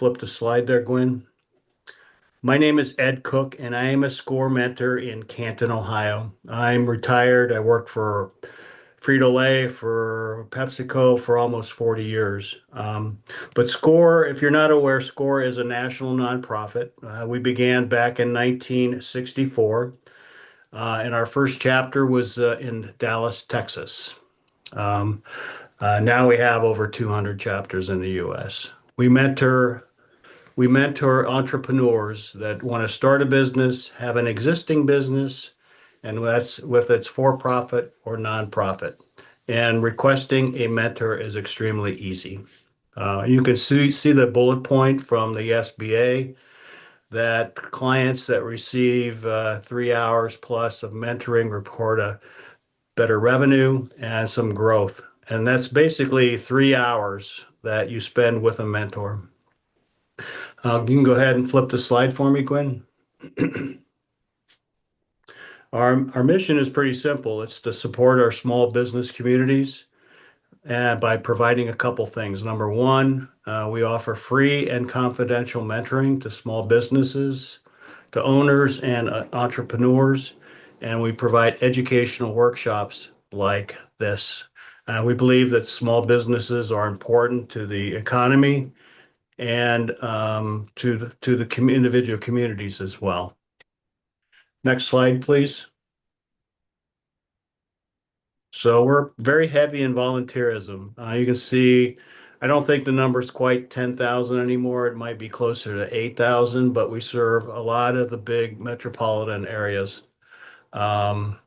flip the slide there, Gwen. My name is Ed Cook, and I am a SCORE mentor in Canton, Ohio. I'm retired. I worked for Frito-Lay, for PepsiCo for almost 40 years. But SCORE, if you're not aware, SCORE is a national nonprofit. We began back in 1964, and our first chapter was in Dallas, Texas. Um, Now we have over 200 chapters in the U.S. We mentor we mentor entrepreneurs that want to start a business, have an existing business, and that's with its for-profit or nonprofit. And requesting a mentor is extremely easy. You can see the bullet point from the SBA that clients that receive 3 hours plus of mentoring report a better revenue and some growth. And that's basically 3 hours that you spend with a mentor. You can go ahead and flip the slide for me, Gwen. Our mission is pretty simple. It's to support our small business communities by providing a couple things. Number one, we offer free and confidential mentoring to small businesses, to owners and entrepreneurs, and we provide educational workshops like this. We believe that small businesses are important to the economy and to the individual communities as well. Next slide, please. So we're very heavy in volunteerism. You can see, I don't think the number's quite 10,000 anymore. It might be closer to 8,000, but we serve a lot of the big metropolitan areas. Um,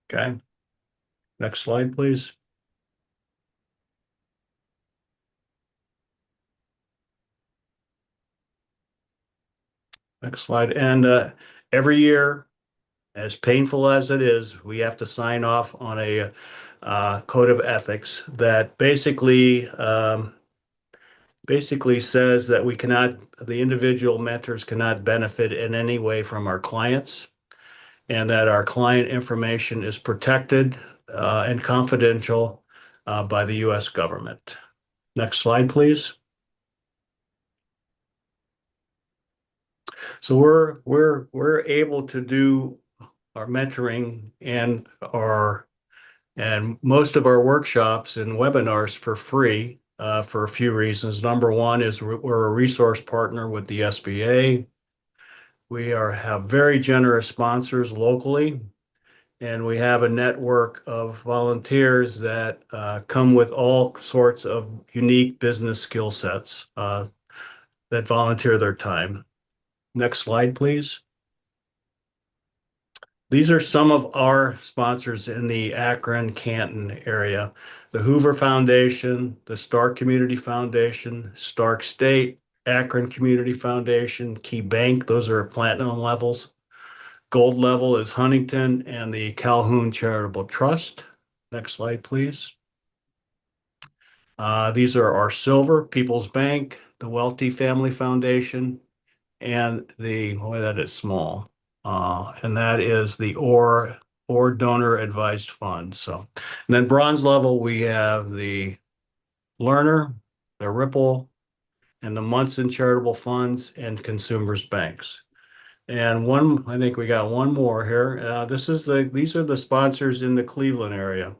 okay, next slide, please. Next slide. And every year, as painful as it is, we have to sign off on a code of ethics that basically says that the individual mentors cannot benefit in any way from our clients, and that our client information is protected and confidential by the U.S. government. Next slide, please. So we're able to do our mentoring and most of our workshops and webinars for free for a few reasons. Number one is we're a resource partner with the SBA. We have very generous sponsors locally, and we have a network of volunteers that come with all sorts of unique business skill sets that volunteer their time. Next slide, please. These are some of our sponsors in the Akron, Canton area. The Hoover Foundation, the Stark Community Foundation, Stark State, Akron Community Foundation, Key Bank, those are platinum levels. Gold level is Huntington and the Calhoun Charitable Trust. Next slide, please. These are our silver, People's Bank, the Welty Family Foundation, and boy, that is small. And that is the or donor advised fund. So, and then bronze level, we have the Learner, the Ripple, and the Munson Charitable Funds and Consumers Banks. And I think we got one more here. These are the sponsors in the Cleveland area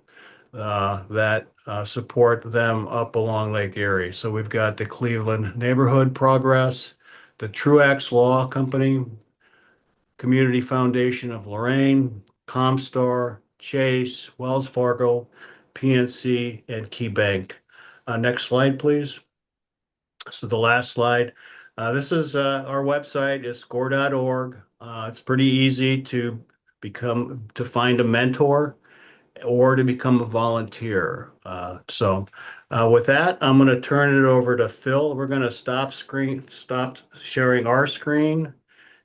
that support them up along Lake Erie. So we've got the Cleveland Neighborhood Progress, the Truax Law Company, Community Foundation of Lorraine, Comstar, Chase, Wells Fargo, PNC, and Key Bank. Next slide, please. So the last slide. This is our website is score.org. It's pretty easy to find a mentor or to become a volunteer. With that, I'm going to turn it over to Phil. We're going to stop sharing our screen.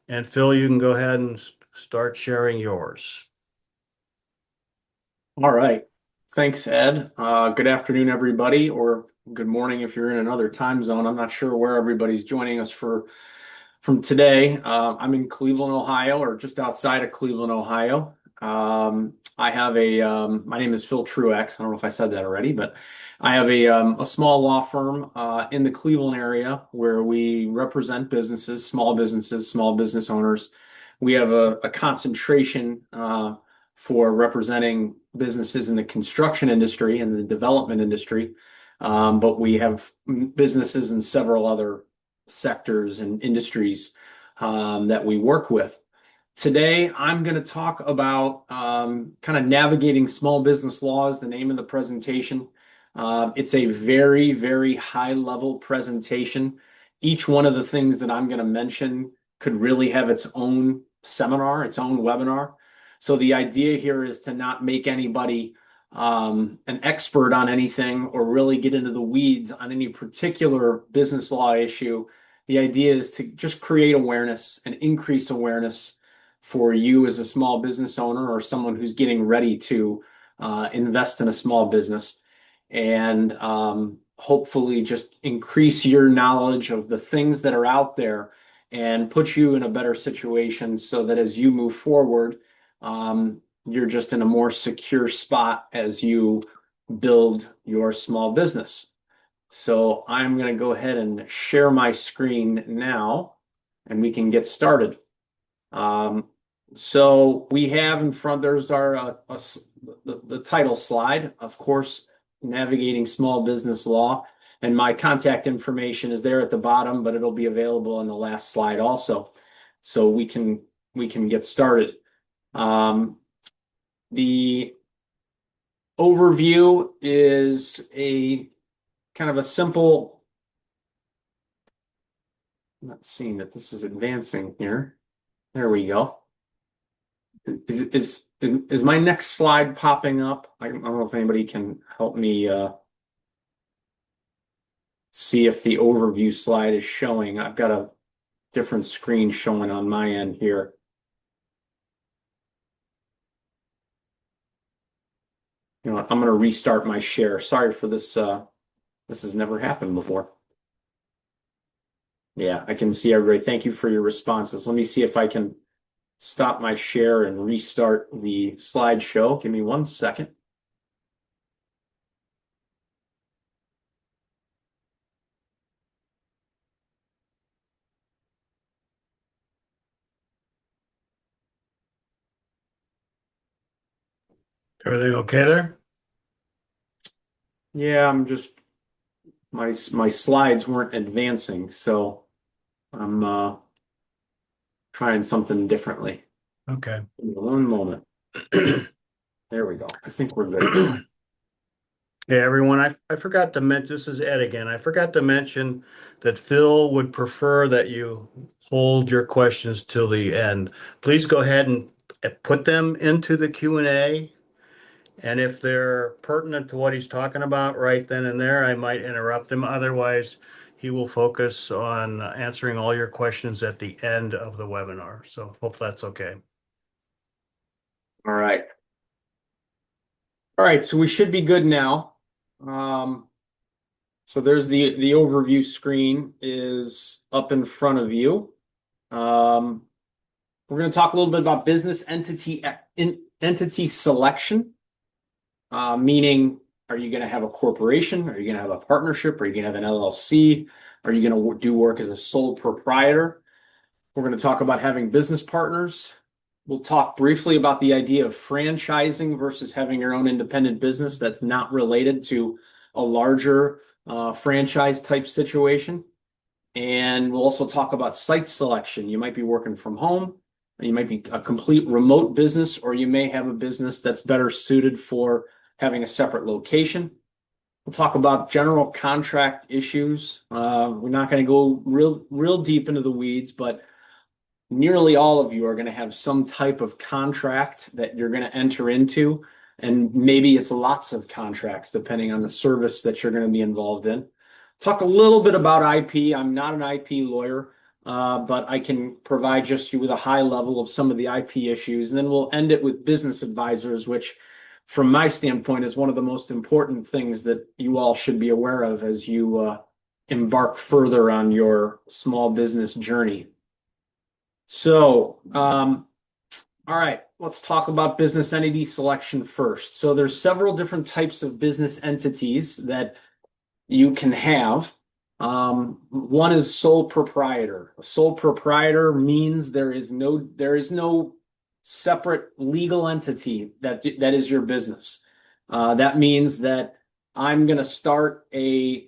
And Phil, you can go ahead and start sharing yours. All right. Thanks, Ed. Good afternoon, everybody, or good morning if you're in another time zone. I'm not sure where everybody's joining us from today. I'm in Cleveland, Ohio, or just outside of Cleveland, Ohio. I have my name is Phil Truex. I don't know if I said that already, but I have a small law firm in the Cleveland area where we represent businesses, small business owners. We have a concentration for representing businesses in the construction industry and the development industry, but we have businesses in several other sectors and industries that we work with. Today, I'm going to talk about kind of navigating small business laws, the name of the presentation. It's a very, very high level presentation. Each one of the things that I'm going to mention could really have its own seminar, its own webinar. So the idea here is to not make anybody an expert on anything or really get into the weeds on any particular business law issue. The idea is to just create awareness and increase awareness for you as a small business owner or someone who's getting ready to invest in a small business and hopefully just increase your knowledge of the things that are out there and put you in a better situation so that as you move forward, you're just in a more secure spot as you build your small business. So I'm going to go ahead and share my screen now and we can get started. Um, so we have in front, there's the title slide, of course, navigating small business law. And my contact information is there at the bottom, but it'll be available on the last slide also. So we can get started. The overview is a kind of a simple, I'm not seeing that this is advancing here. There we go. Is my next slide popping up? I don't know if anybody can help me see if the overview slide is showing. I've got a different screen showing on my end here. You know what? I'm going to restart my share. Sorry for this. This has never happened before. Yeah, I can see everybody. Thank you for your responses. Let me see if I can stop my share and restart the slideshow. Give me 1 second. Everything okay there? Yeah, I'm just my slides weren't advancing, so I'm trying something differently. Okay. One moment. There we go. I think we're good. Hey, everyone, I forgot to mention, this is Ed again. I forgot to mention that Phil would prefer that you hold your questions till the end. Please go ahead and put them into the Q&A. And if they're pertinent to what he's talking about right then and there, I might interrupt him. Otherwise, he will focus on answering all your questions at the end of the webinar. So hope that's okay. All right. All right, so we should be good now. So there's the overview screen is up in front of you. We're going to talk a little bit about business entity selection, meaning are you going to have a corporation? Are you going to have a partnership? Are you going to have an LLC? Are you going to do work as a sole proprietor? We're going to talk about having business partners. We'll talk briefly about the idea of franchising versus having your own independent business that's not related to a larger franchise type situation. And we'll also talk about site selection. You might be working from home, you might be a complete remote business, or you may have a business that's better suited for having a separate location. We'll talk about general contract issues. We're not going to go real deep into the weeds, but nearly all of you are going to have some type of contract that you're going to enter into, and maybe it's lots of contracts depending on the service that you're going to be involved in. Talk a little bit about IP. I'm not an IP lawyer, but I can provide just you with a high level of some of the IP issues, and then we'll end it with business advisors, which from my standpoint is one of the most important things that you all should be aware of as you embark further on your small business journey. So, all All right, let's talk about business entity selection first. So there's several different types of business entities that you can have. One is sole proprietor. A sole proprietor means there is no separate legal entity that is your business. That means that I'm going to start a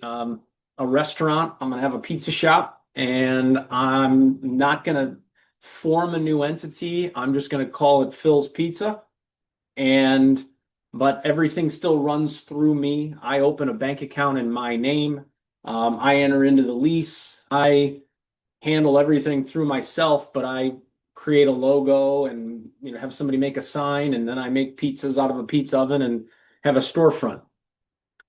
restaurant. I'm going to have a pizza shop, and I'm not going to form a new entity. I'm just going to call it Phil's Pizza, and but everything still runs through me. I open a bank account in my name. I enter into the lease. I handle everything through myself, but I create a logo and have somebody make a sign, and then I make pizzas out of a pizza oven and have a storefront.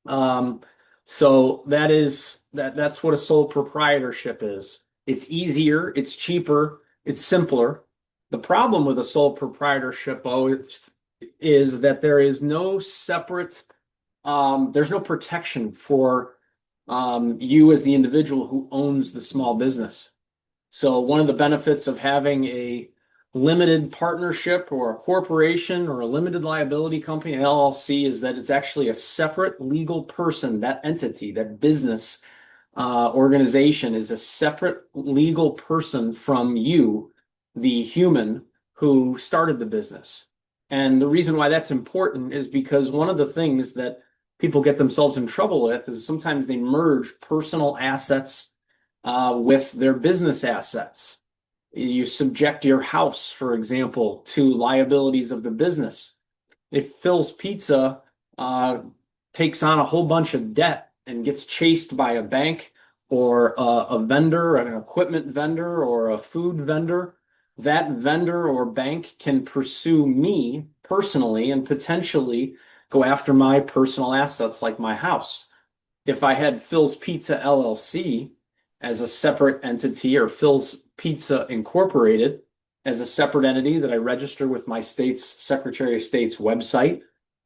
Um, so that's what a sole proprietorship is. It's easier, it's cheaper, it's simpler. The problem with a sole proprietorship, is that there is no separate, there's no protection for you as the individual who owns the small business. So one of the benefits of having a limited partnership or a corporation or a limited liability company, an LLC, is that it's actually a separate legal person. That entity, that business organization is a separate legal person from you, the human who started the business. And the reason why that's important is because one of the things that people get themselves in trouble with is sometimes they merge personal assets with their business assets. You subject your house, for example, to liabilities of the business. If Phil's Pizza takes on a whole bunch of debt and gets chased by a bank or a vendor, an equipment vendor or a food vendor, that vendor or bank can pursue me personally and potentially go after my personal assets like my house. If I had Phil's Pizza LLC as a separate entity, or Phil's Pizza Incorporated as a separate entity that I register with my state's Secretary of State's website,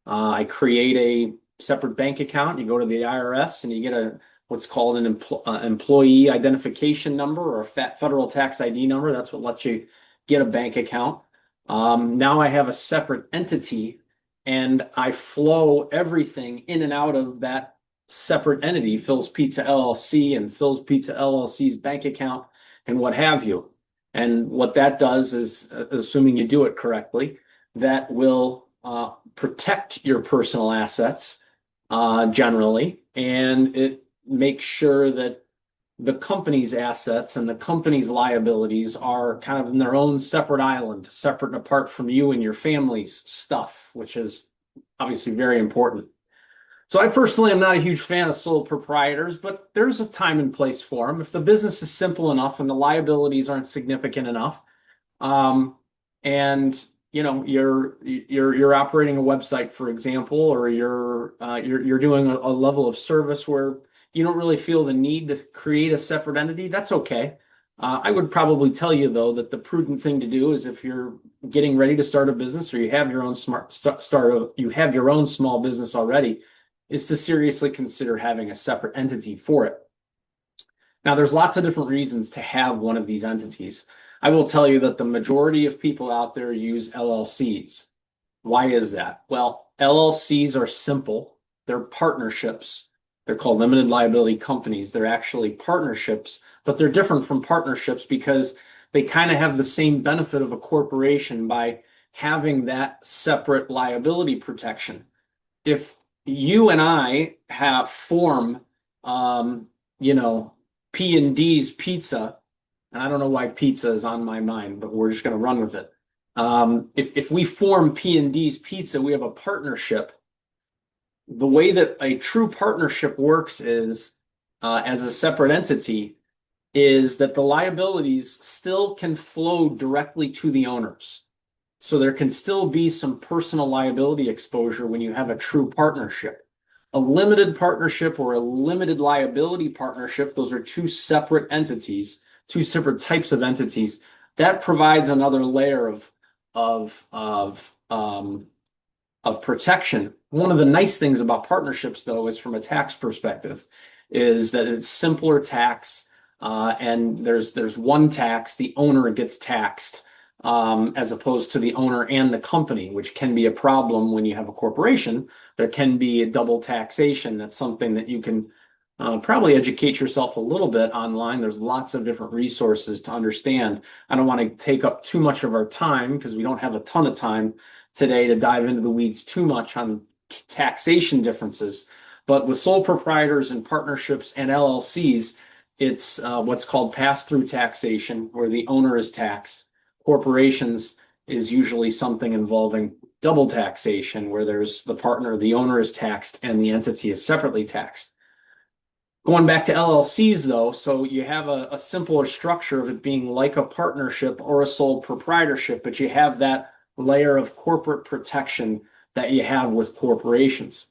I create a separate bank account. You go to the IRS and you get what's called an employee identification number, or a federal tax ID number. That's what lets you get a bank account. Now I have a separate entity, and I flow everything in and out of that separate entity, Phil's Pizza LLC and Phil's Pizza LLC's bank account and what have you. And what that does is, assuming you do it correctly, that will protect your personal assets generally, and it makes sure that the company's assets and the company's liabilities are kind of in their own separate island, separate and apart from you and your family's stuff, which is obviously very important. So I personally am not a huge fan of sole proprietors, but there's a time and place for them. If the business is simple enough and the liabilities aren't significant enough, um, and you're operating a website, for example, or you're doing a level of service where you don't really feel the need to create a separate entity, that's okay. I would probably tell you though that the prudent thing to do is, if you're getting ready to start a business, or you have your own you have your own small business already, is to seriously consider having a separate entity for it. Now, there's lots of different reasons to have one of these entities. I will tell you that the majority of people out there use LLCs. Why is that? Well, LLCs are simple. They're partnerships. They're called limited liability companies. They're actually partnerships, but they're different from partnerships because they kind of have the same benefit of a corporation by having that separate liability protection. If you and I form, you know, P&D's Pizza, and I don't know why pizza is on my mind, but we're just going to run with it. If we form P&D's Pizza, we have a partnership. The way that a true partnership works is, as a separate entity, is that the liabilities still can flow directly to the owners. So there can still be some personal liability exposure when you have a true partnership. A limited partnership or a limited liability partnership, those are two separate entities, two separate types of entities. That provides another layer of protection. One of the nice things about partnerships, though, is from a tax perspective, is that it's simpler tax, and there's one tax. The owner gets taxed as opposed to the owner and the company, which can be a problem when you have a corporation. There can be a double taxation. That's something that you can probably educate yourself a little bit online. There's lots of different resources to understand. I don't want to take up too much of our time because we don't have a ton of time today to dive into the weeds too much on taxation differences. But with sole proprietors and partnerships and LLCs, it's what's called pass-through taxation, where the owner is taxed. Corporations is usually something involving double taxation, where there's the partner, the owner is taxed, and the entity is separately taxed. Going back to LLCs, though, so you have a simpler structure of it being like a partnership or a sole proprietorship, but you have that layer of corporate protection that you have with corporations.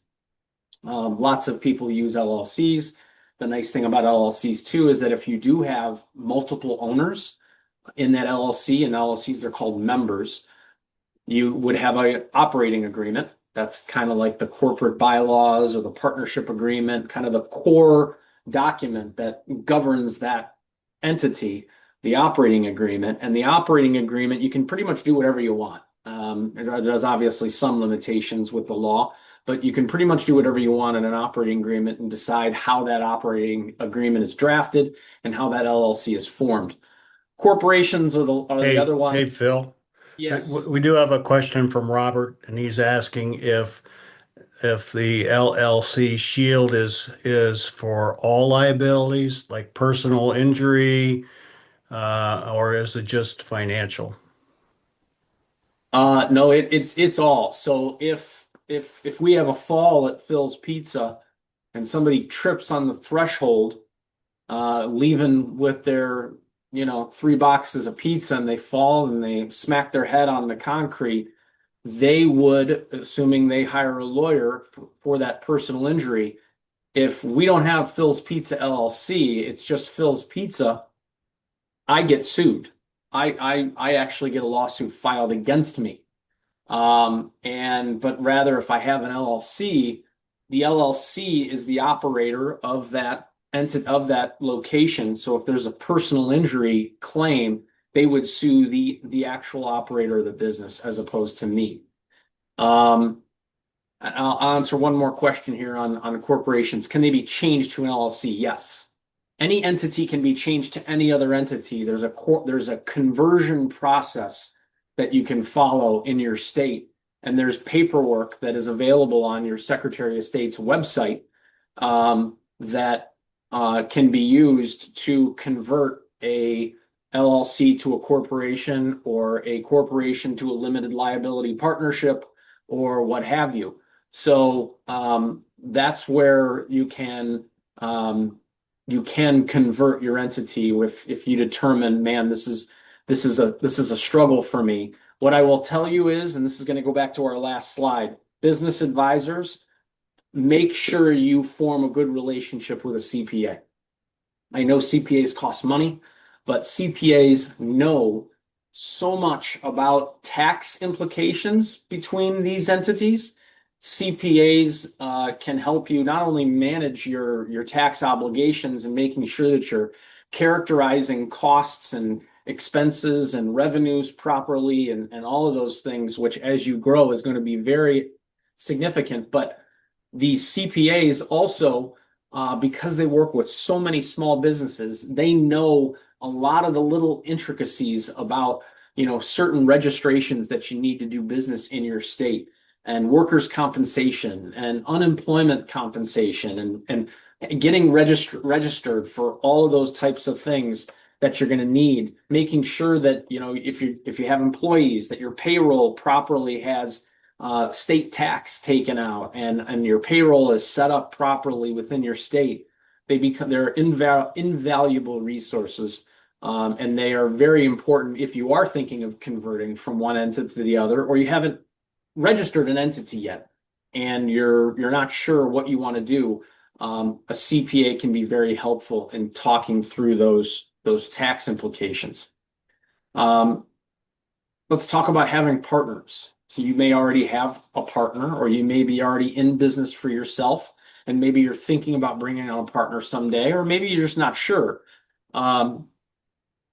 Lots of people use LLCs. The nice thing about LLCs too is that if you do have multiple owners in that LLC, and LLCs they're called members, you would have an operating agreement. That's kind of like the corporate bylaws or the partnership agreement, kind of the core document that governs that entity, the operating agreement. And the operating agreement, you can pretty much do whatever you want. There's obviously some limitations with the law, but you can pretty much do whatever you want in an operating agreement and decide how that operating agreement is drafted and how that LLC is formed. Corporations are the other one. Hey, Phil. Yes. We do have a question from Robert, and he's asking if the LLC shield is for all liabilities, like personal injury, or is it just financial? No, it's all. So if we have a fall at Phil's Pizza and somebody trips on the threshold, leaving with their, 3 boxes of pizza and they fall and they smack their head on the concrete, they would, assuming they hire a lawyer for that personal injury, if we don't have Phil's Pizza LLC, it's just Phil's Pizza, I get sued. I actually get a lawsuit filed against me. But rather, if I have an LLC, the LLC is the operator of that entity of that location. So if there's a personal injury claim, they would sue the actual operator of the business as opposed to me. Um, I'll answer one more question here on corporations. Can they be changed to an LLC? Yes. Any entity can be changed to any other entity. There's a conversion process that you can follow in your state, and there's paperwork that is available on your Secretary of State's website that can be used to convert a LLC to a corporation or a corporation to a limited liability partnership or what have you. So that's where you can convert your entity if you determine, man, this is a struggle for me. What I will tell you is, and this is going to go back to our last slide, business advisors, make sure you form a good relationship with a CPA. I know CPAs cost money, but CPAs know so much about tax implications between these entities. CPAs can help you not only manage your tax obligations and making sure that you're characterizing costs and expenses and revenues properly and all of those things, which as you grow is going to be very significant. But these CPAs also, because they work with so many small businesses, they know a lot of the little intricacies about, certain registrations that you need to do business in your state, and workers' compensation and unemployment compensation and getting registered for all of those types of things that you're going to need, making sure that, if you have employees, that your payroll properly has state tax taken out and your payroll is set up properly within your state. They're invaluable resources. And they are very important if you are thinking of converting from one entity to the other, or you haven't registered an entity yet and you're not sure what you want to do. A CPA can be very helpful in talking through those tax implications. Let's talk about having partners. So you may already have a partner, or you may be already in business for yourself, and maybe you're thinking about bringing on a partner someday, or maybe you're just not sure. Um,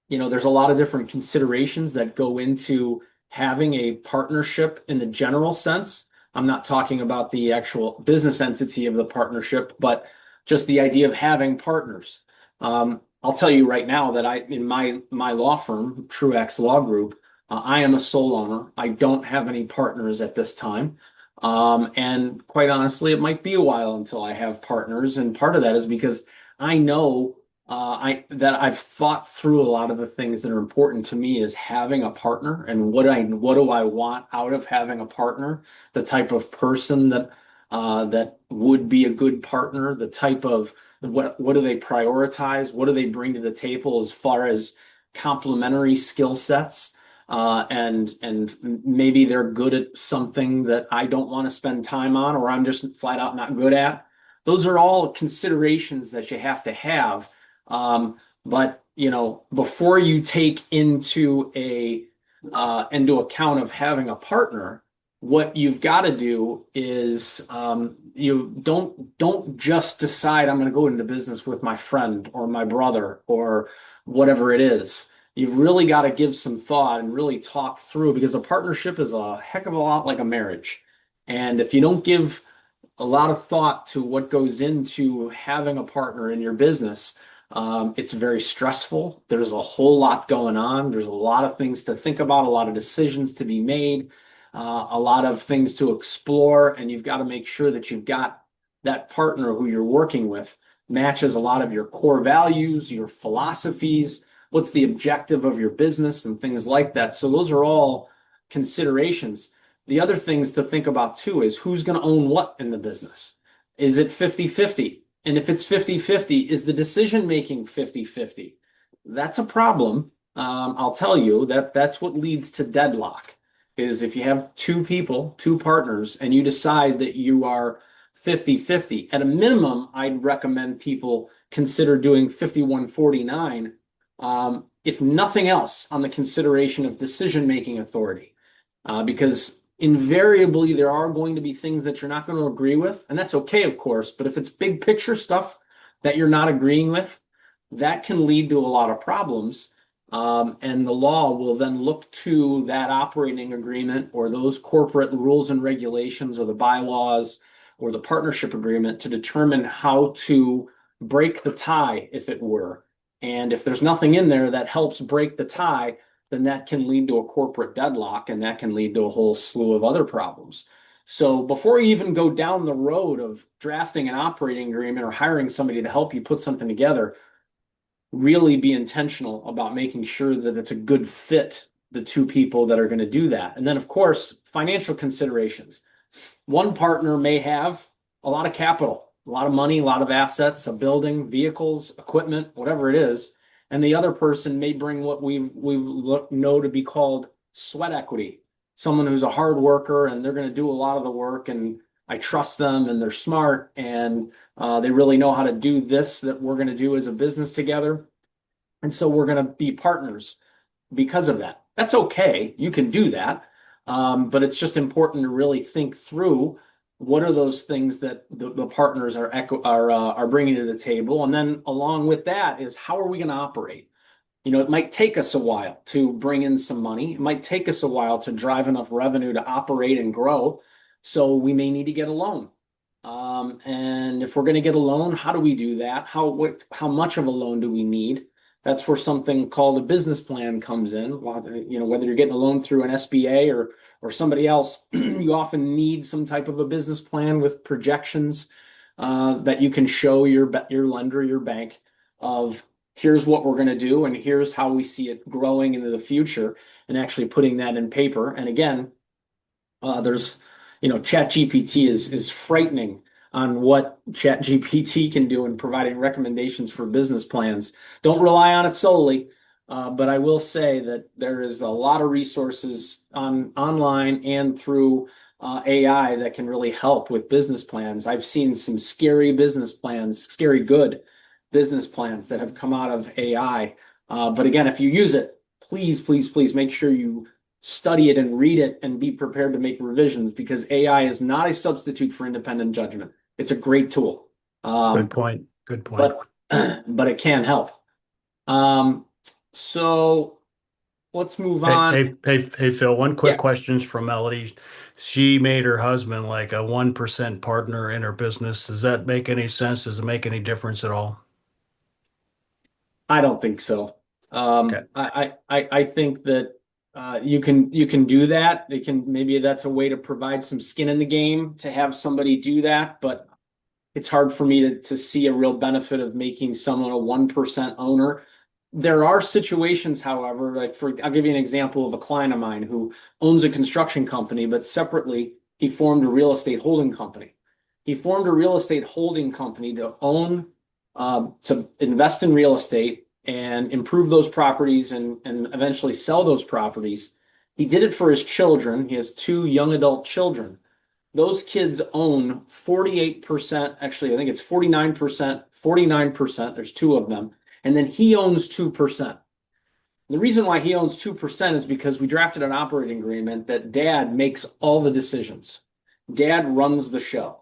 there's a lot of different considerations that go into having a partnership in the general sense. I'm not talking about the actual business entity of the partnership, but just the idea of having partners. I'll tell you right now that in my law firm, Truax Law Group, I am a sole owner. I don't have any partners at this time. And quite honestly, it might be a while until I have partners. And part of that is because I know I've thought through a lot of the things that are important to me is having a partner and what do I want out of having a partner, the type of person that would be a good partner, the type of what do they prioritize, what do they bring to the table as far as complementary skill sets, and maybe they're good at something that I don't want to spend time on or I'm just flat out not good at. Those are all considerations that you have to have. But before you take into account of having a partner, what you've got to do is you don't just decide I'm going to go into business with my friend or my brother or whatever it is. You've really got to give some thought and really talk through because a partnership is a heck of a lot like a marriage. And if you don't give a lot of thought to what goes into having a partner in your business. It's very stressful. There's a whole lot going on. There's a lot of things to think about, a lot of decisions to be made, a lot of things to explore, and you've got to make sure that you've got that partner who you're working with matches a lot of your core values, your philosophies, what's the objective of your business, and things like that. So those are all considerations. The other things to think about too is who's going to own what in the business. Is it 50-50? And if it's 50-50, is the decision making 50-50? That's a problem. I'll tell you that's what leads to deadlock is if you have two people, two partners, and you decide that you are 50-50. At a minimum, I'd recommend people consider doing 51-49, if nothing else, on the consideration of decision making authority. Because invariably there are going to be things that you're not going to agree with, and that's okay, of course. But if it's big picture stuff that you're not agreeing with, that can lead to a lot of problems. And the law will then look to that operating agreement or those corporate rules and regulations or the bylaws or the partnership agreement to determine how to break the tie, if it were. And if there's nothing in there that helps break the tie, then that can lead to a corporate deadlock and that can lead to a whole slew of other problems. So before you even go down the road of drafting an operating agreement or hiring somebody to help you put something together, really be intentional about making sure that it's a good fit, the two people that are going to do that. And then, of course, financial considerations. One partner may have a lot of capital, a lot of money, a lot of assets, a building, vehicles, equipment, whatever it is. And the other person may bring what we know to be called sweat equity, someone who's a hard worker and they're going to do a lot of the work and I trust them and they're smart and they really know how to do this that we're going to do as a business together. And so we're going to be partners because of that. That's okay. You can do that. But it's just important to really think through what are those things that the partners are bringing to the table. And then along with that is how are we going to operate? It might take us a while to bring in some money. It might take us a while to drive enough revenue to operate and grow. So we may need to get a loan. And if we're going to get a loan, how do we do that? How much of a loan do we need? That's where something called a business plan comes in. Whether you're getting a loan through an SBA or somebody else, you often need some type of a business plan with projections that you can show your lender, your bank, of here's what we're going to do and here's how we see it growing into the future, and actually putting that in paper. And again, there's Chat GPT is frightening on what Chat GPT can do in providing recommendations for business plans. Don't rely on it solely, but I will say that there is a lot of resources online and through AI that can really help with business plans. I've seen some scary business plans, scary good business plans that have come out of AI. But again, if you use it, please, please, please make sure you study it and read it and be prepared to make revisions, because AI is not a substitute for independent judgment. It's a great tool. Good point. Good point. But it can help. Um, So let's move Hey, on. Phil, one quick Yeah, question from Melody. She made her husband like a 1% partner in her business. Does that make any sense? Does it make any difference at all? I don't think so. Okay. I think that you can do that. It can maybe that's a way to provide some skin in the game to have somebody do that, but it's hard for me to see a real benefit of making someone a 1% owner. There are situations, however, like I'll give you an example of a client of mine who owns a construction company, but separately he formed a real estate holding company. He formed a real estate holding company to invest in real estate and improve those properties and eventually sell those properties. He did it for his children. He has two young adult children. Those kids own 48%, actually, I think it's 49%, 49%. There's two of them. And then he owns 2%. The reason why he owns 2% is because we drafted an operating agreement that dad makes all the decisions. Dad runs the show.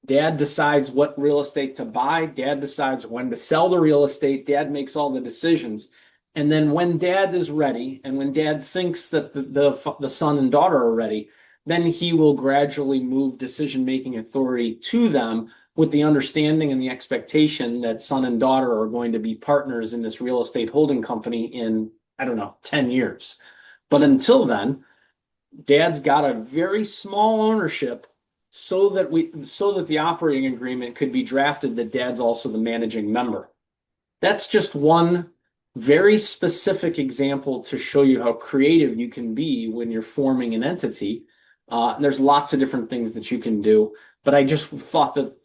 Dad decides what real estate to buy. Dad decides when to sell the real estate. Dad makes all the decisions. And then when dad is ready, and when dad thinks that the son and daughter are ready, then he will gradually move decision-making authority to them with the understanding and the expectation that son and daughter are going to be partners in this real estate holding company in, I don't know, 10 years. But until then, dad's got a very small ownership so that the operating agreement could be drafted that dad's also the managing member. That's just one very specific example to show you how creative you can be when you're forming an entity. There's lots of different things that you can do, but I just thought that,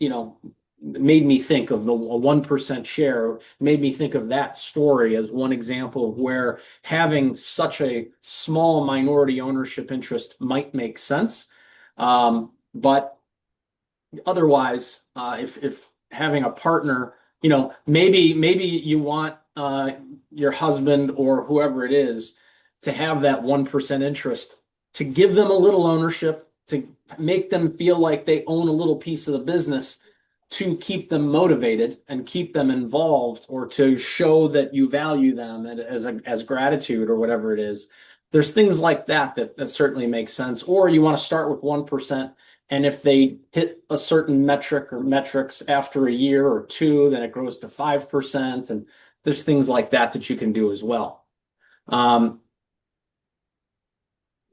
made me think of the 1% share, made me think of that story as one example of where having such a small minority ownership interest might make sense. But otherwise, if having a partner, maybe you want your husband or whoever it is to have that 1% interest, to give them a little ownership, to make them feel like they own a little piece of the business, to keep them motivated and keep them involved, or to show that you value them as gratitude or whatever it is. There's things like that certainly make sense. Or you want to start with 1%, and if they hit a certain metric or metrics after a year or two, then it grows to 5%. And there's things like that you can do as well. Um,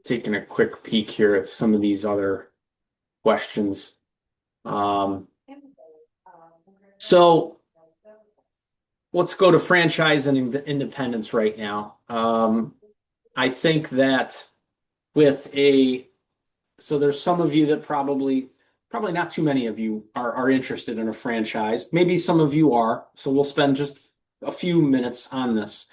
Taking a quick peek here at some of these other questions. Um, so let's go to franchise and independence right now. I think that with a so there's some of you that probably not too many of you are interested in a franchise. Maybe some of you are. So we'll spend just a few minutes on this.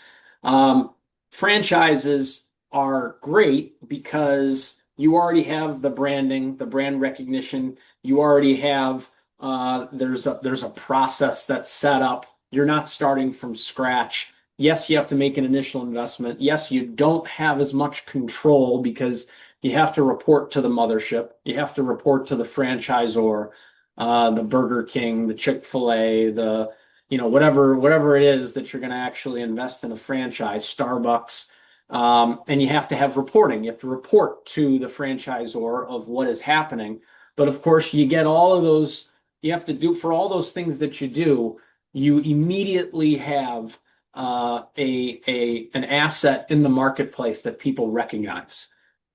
Um, Franchises are great because you already have the branding, the brand recognition. You already have there's a process that's set up. You're not starting from scratch. Yes, you have to make an initial investment. Yes, you don't have as much control because you have to report to the mothership. You have to report to the franchisor, the Burger King, the Chick-fil-A, whatever it is that you're going to actually invest in a franchise, Starbucks. And you have to have reporting. You have to report to the franchisor of what is happening. But of course, you get all of those, you have to do for all those things that you do, you immediately have an asset in the marketplace that people recognize.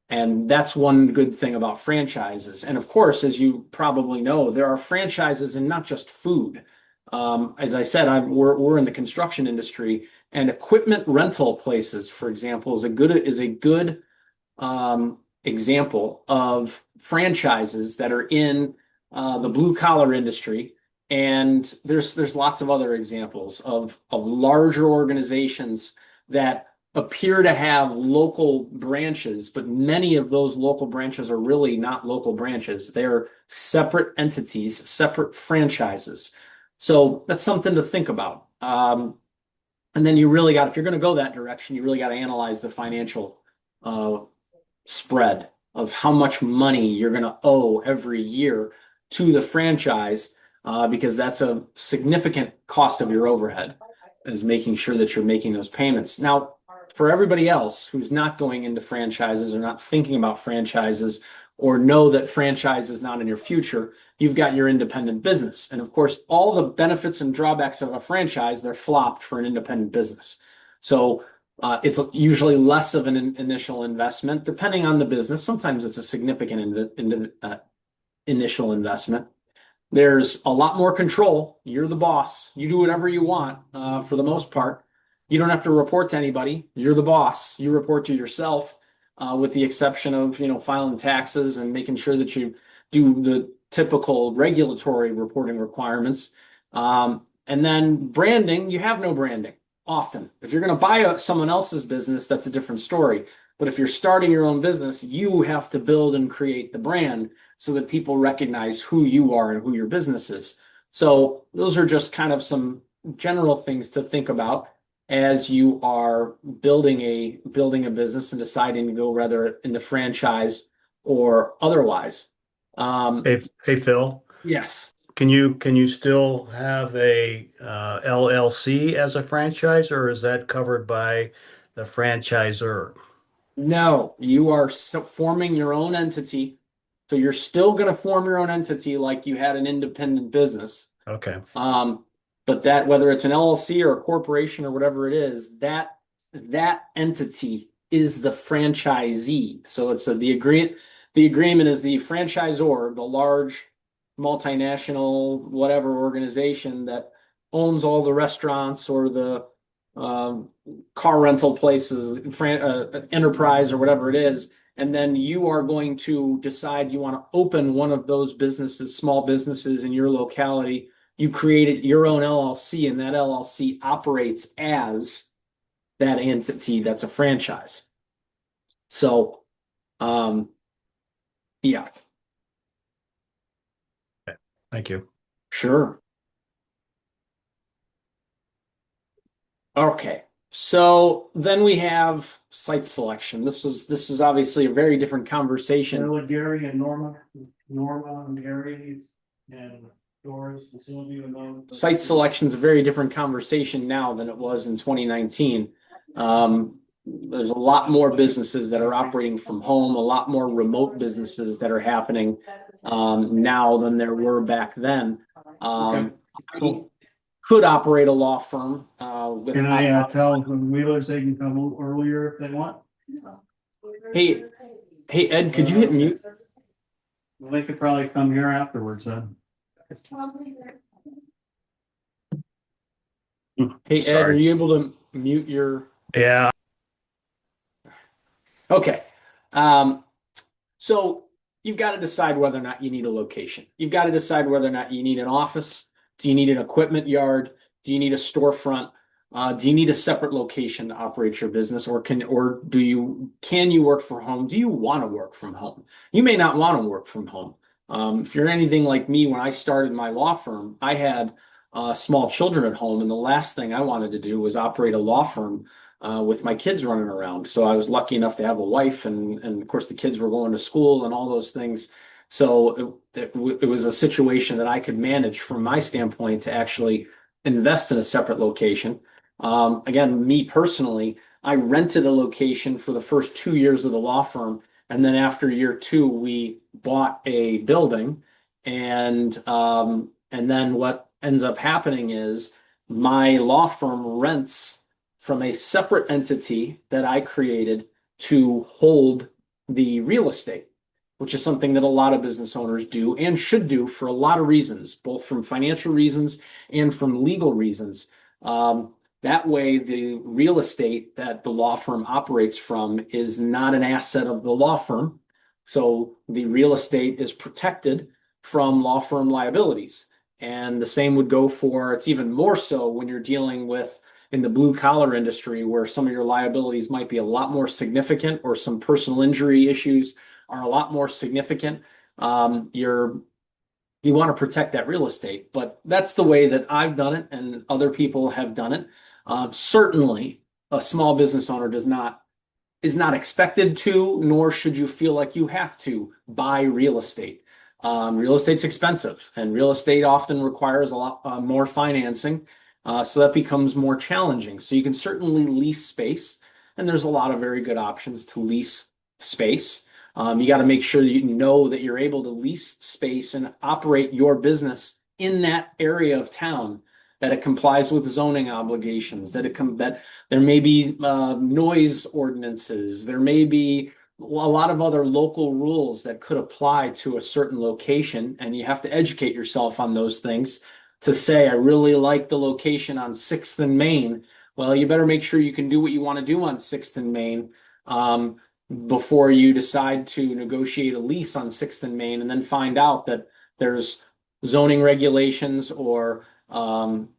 And that's one good thing about franchises. And of course, as you probably know, there are franchises in not just food. As I said, we're in the construction industry, and equipment rental places, for example, is a good example of franchises that are in the blue collar industry. And there's lots of other examples of larger organizations that appear to have local branches, but many of those local branches are really not local branches. They're separate entities, separate franchises. So that's something to think about. And then if you're going to go that direction, you really got to analyze the financial uh, spread of how much money you're going to owe every year to the franchise, because that's a significant cost of your overhead. is making sure that you're making those payments. Now, for everybody else who's not going into franchises or not thinking about franchises or know that franchise is not in your future, you've got your independent business. And of course, all the benefits and drawbacks of a franchise, they're flopped for an independent business. So it's usually less of an initial investment, depending on the business. Sometimes it's a significant initial investment. There's a lot more control. You're the boss. You do whatever you want for the most part. You don't have to report to anybody. You're the boss. You report to yourself, with the exception of, filing taxes and making sure that you do the typical regulatory reporting requirements. And then branding, you have no branding often. If you're going to buy someone else's business, that's a different story. But if you're starting your own business, you have to build and create the brand so that people recognize who you are and who your business is. So those are just kind of some general things to think about as you are building a business and deciding to go whether into franchise or otherwise. Hey Phil, Yes. can you still have a LLC as a franchise, or is that covered by the franchisor? No, you are forming your own entity. So you're still going to form your own entity like you had an independent business. Okay. Um, but that whether it's an LLC or a corporation or whatever it is, that entity is the franchisee. So it's the agreement is the franchisor, the large multinational whatever organization that owns all the restaurants or the um, car rental places, enterprise or whatever it is. And then you are going to decide you want to open one of those businesses, small businesses in your locality. You created your own LLC, and that LLC operates as that entity that's a franchise. So, um, yeah, Thank you. sure. Okay. So then we have site selection. This is obviously a very different conversation. With Gary and Norma and Gary and Doris and Sylvia and those. Site selection is a very different conversation now than it was in 2019. There's a lot more businesses that are operating from home, a lot more remote businesses that are happening now than there were back then. Okay. I could operate a law firm with. Can I tell the Wheelers they can come earlier if they want? Hey, hey Ed, could you hit mute? Well, they could probably come here afterwards then. Hey Ed, are Sorry. you able to mute your? Yeah. Okay. So you've got to decide whether or not you need a location. You've got to decide whether or not you need an office. Do you need an equipment yard? Do you need a storefront? Do you need a separate location to operate your business, or can you work from home? Do you want to work from home? You may not want to work from home. If you're anything like me, when I started my law firm, I had small children at home, and the last thing I wanted to do was operate a law firm with my kids running around. So I was lucky enough to have a wife, and of course the kids were going to school and all those things. So it was a situation that I could manage from my standpoint to actually invest in a separate location. Again, me personally, I rented a location for the first 2 years of the law firm, and then after year two, we bought a building, and then what ends up happening is my law firm rents from a separate entity that I created to hold the real estate, which is something that a lot of business owners do and should do for a lot of reasons, both from financial reasons and from legal reasons. That way, the real estate that the law firm operates from is not an asset of the law firm. So the real estate is protected from law firm liabilities. And the same would go for, it's even more so when you're dealing with in the blue collar industry where some of your liabilities might be a lot more significant or some personal injury issues are a lot more significant. You want to protect that real estate, but that's the way that I've done it and other people have done it. Certainly, a small business owner is not expected to, nor should you feel like you have to buy real estate. Real estate's expensive, and real estate often requires a lot more financing. So that becomes more challenging. So you can certainly lease space, and there's a lot of very good options to lease space. You got to make sure that you know that you're able to lease space and operate your business in that area of town, that it complies with zoning obligations, that there may be noise ordinances, there may be a lot of other local rules that could apply to a certain location, and you have to educate yourself on those things to say, I really like the location on 6th and Main. Well, you better make sure you can do what you want to do on 6th and Main before you decide to negotiate a lease on 6th and Main and then find out that there's zoning regulations or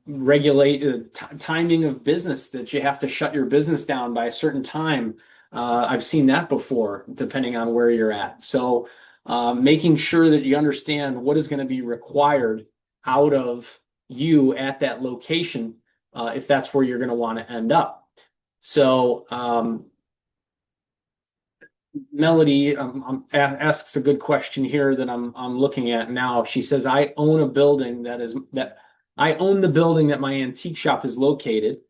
regulate timing of business, that you have to shut your business down by a certain time. I've seen that before, depending on where you're at. So making sure that you understand what is going to be required out of you at that location, if that's where you're going to want to end up. So Melody asks a good question here that I'm looking at now. She says, "I own a building that I own the building that my antique shop is located.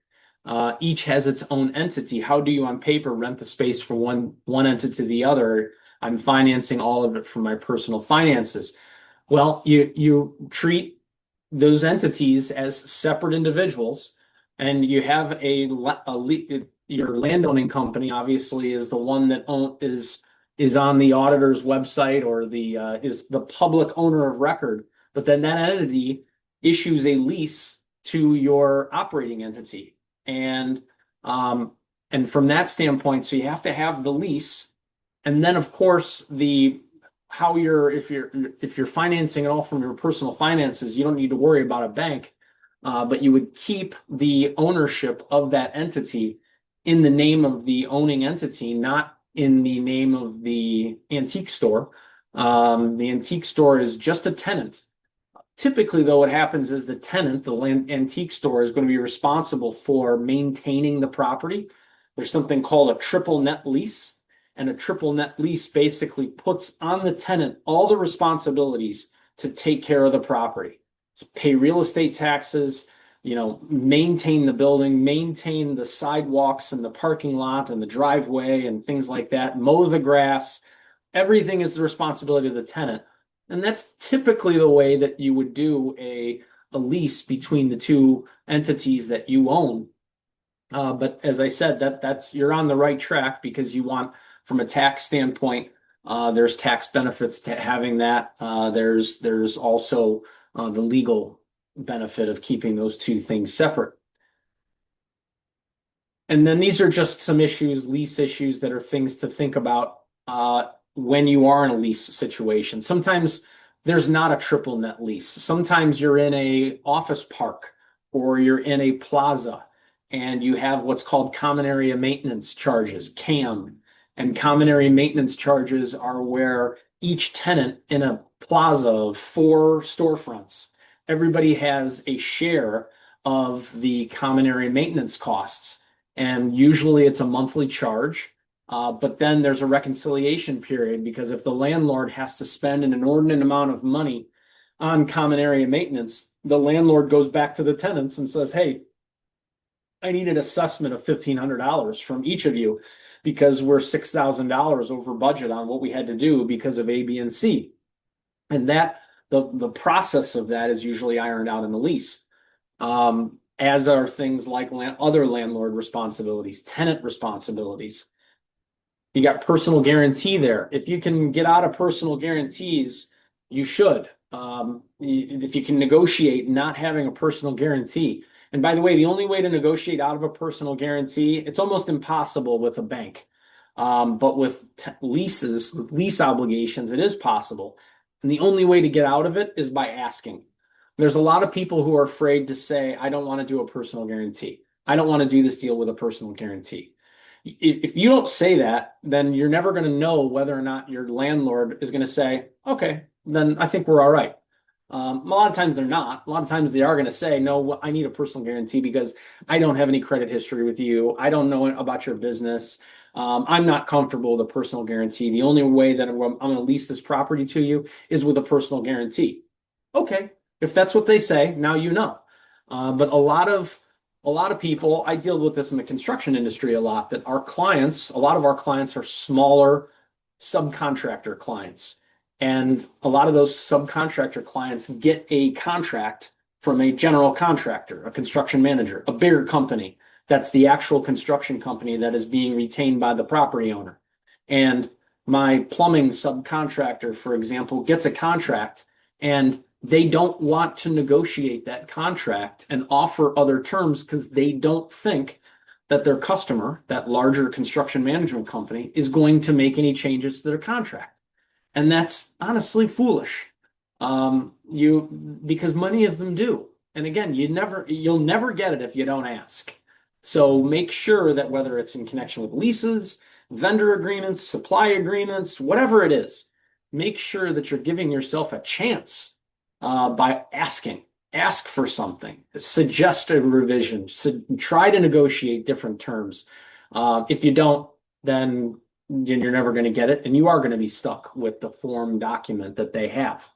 Each has its own entity. How do you, on paper, rent the space from one entity to the other? I'm financing all of it from my personal finances." Well, you treat those entities as separate individuals, and you have your landowning company obviously is the one that is on the auditor's website, or is the public owner of record. But then that entity issues a lease to your operating entity, and from that standpoint, so you have to have the lease, and then of course the how you're if you're financing it all from your personal finances, you don't need to worry about a bank, but you would keep the ownership of that entity in the name of the owning entity, not in the name of the antique store. The antique store is just a tenant. Typically, though, what happens is the tenant, the antique store, is going to be responsible for maintaining the property. There's something called a triple net lease, and a triple net lease basically puts on the tenant all the responsibilities to take care of the property, to pay real estate taxes, maintain the building, maintain the sidewalks and the parking lot and the driveway and things like that, mow the grass. Everything is the responsibility of the tenant. And that's typically the way that you would do a lease between the two entities that you own. But as I said, that's you're on the right track, because you want, from a tax standpoint, there's tax benefits to having that. There's also the legal benefit of keeping those two things separate. And then these are just some issues, lease issues, that are things to think about when you are in a lease situation. Sometimes there's not a triple net lease. Sometimes you're in a office park, or you're in a plaza, and you have what's called common area maintenance charges, CAM. And common area maintenance charges are where each tenant in a plaza of 4 storefronts, everybody has a share of the common area maintenance costs. And usually it's a monthly charge. But then there's a reconciliation period, because if the landlord has to spend an inordinate amount of money on common area maintenance, the landlord goes back to the tenants and says, "Hey, I need an assessment of $1,500 from each of you, because we're $6,000 over budget on what we had to do because of A, B, and C." And that the process of that is usually ironed out in the lease, as are things like other landlord responsibilities, tenant responsibilities. You got personal guarantee there. If you can get out of personal guarantees, you should. If you can negotiate not having a personal guarantee. And by the way, the only way to negotiate out of a personal guarantee, it's almost impossible with a bank. But with lease obligations, it is possible. And the only way to get out of it is by asking. There's a lot of people who are afraid to say, "I don't want to do a personal guarantee. I don't want to do this deal with a personal guarantee." If you don't say that, then you're never going to know whether or not your landlord is going to say, "Okay, then I think we're all right." A lot of times they're not. A lot of times they are going to say, "No, I need a personal guarantee because I don't have any credit history with you. I don't know about your business. I'm not comfortable with a personal guarantee. The only way that I'm going to lease this property to you is with a personal guarantee." Okay, if that's what they say, now you know. But a lot of people, I deal with this in the construction industry a lot, that a lot of our clients are smaller subcontractor clients. And a lot of those subcontractor clients get a contract from a general contractor, a construction manager, a bigger company. That's the actual construction company that is being retained by the property owner. And my plumbing subcontractor, for example, gets a contract and they don't want to negotiate that contract and offer other terms because they don't think that their customer, that larger construction management company, is going to make any changes to their contract. And that's honestly foolish. Because many of them do. And again, you'll never get it if you don't ask. So make sure that whether it's in connection with leases, vendor agreements, supply agreements, whatever it is, make sure that you're giving yourself a chance by asking. Ask for something, suggest a revision, try to negotiate different terms. If you don't, then you're never going to get it, and you are going to be stuck with the form document that they have.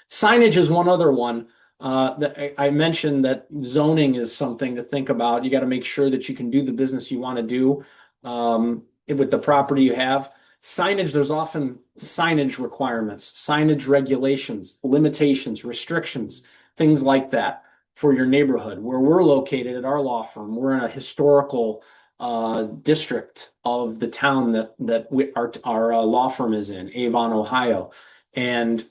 Signage is one other one. That I mentioned that zoning is something to think about. You got to make sure that you can do the business you want to do with the property you have. Signage, there's often signage requirements, signage regulations, limitations, restrictions, things like that for your neighborhood. Where we're located at our law firm, we're in a historical district of the town our law firm is in, Avon, Ohio. And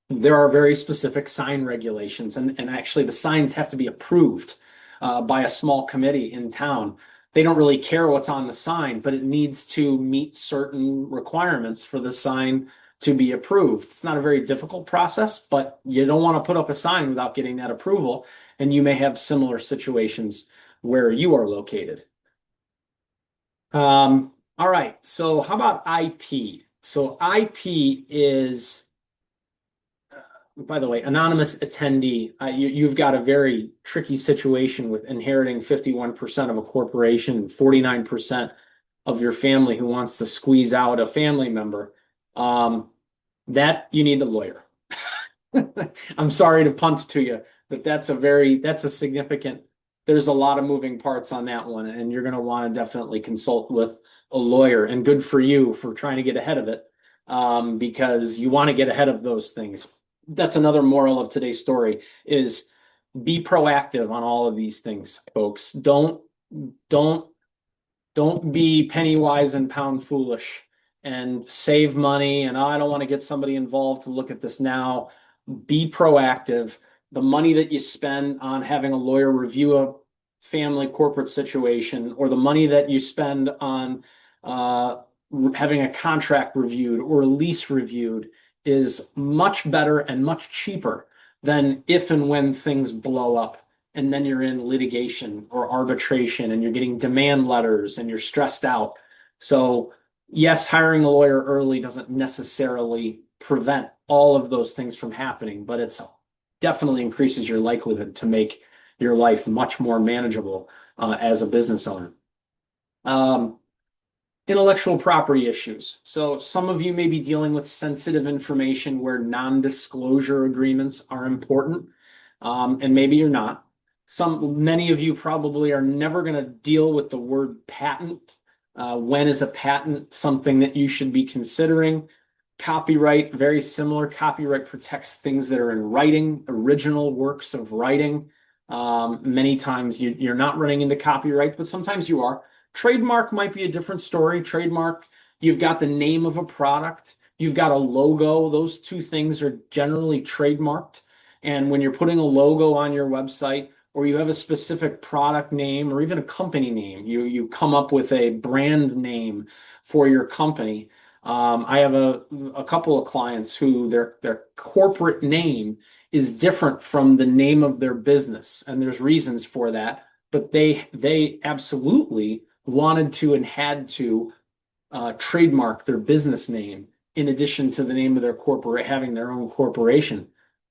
there are very specific sign regulations, and actually the signs have to be approved by a small committee in town. They don't really care what's on the sign, but it needs to meet certain requirements for the sign to be approved. It's not a very difficult process, but you don't want to put up a sign without getting that approval, and you may have similar situations where you are located. All right, so how about IP? So IP is, by the way, anonymous attendee. You've got a very tricky situation with inheriting 51% of a corporation and 49% of your family who wants to squeeze out a family member. That you need a lawyer. I'm sorry to punt to you, but that's a significant, there's a lot of moving parts on that one, and you're going to want to definitely consult with a lawyer. And good for you for trying to get ahead of it, because you want to get ahead of those things. That's another moral of today's story is be proactive on all of these things, folks. Don't be penny wise and pound foolish and save money and, oh, I don't want to get somebody involved to look at this now. Be proactive. The money that you spend on having a lawyer review a family corporate situation, or the money that you spend on having a contract reviewed or a lease reviewed, is much better and much cheaper than if and when things blow up and then you're in litigation or arbitration and you're getting demand letters and you're stressed out. So yes, hiring a lawyer early doesn't necessarily prevent all of those things from happening, but it's definitely increases your likelihood to make your life much more manageable as a business owner. Intellectual property issues. So some of you may be dealing with sensitive information where non-disclosure agreements are important, and maybe you're not. Many of you probably are never going to deal with the word patent. When is a patent something that you should be considering? Copyright, very similar. Copyright protects things that are in writing, original works of writing. Many times you're not running into copyright, but sometimes you are. Trademark might be a different story. Trademark, you've got the name of a product, you've got a logo. Those two things are generally trademarked. And when you're putting a logo on your website, or you have a specific product name or even a company name, you come up with a brand name for your company. I have a couple of clients who their corporate name is different from the name of their business, and there's reasons for that. But they absolutely wanted to and had to trademark their business name in addition to the name of their corporate, having their own corporation,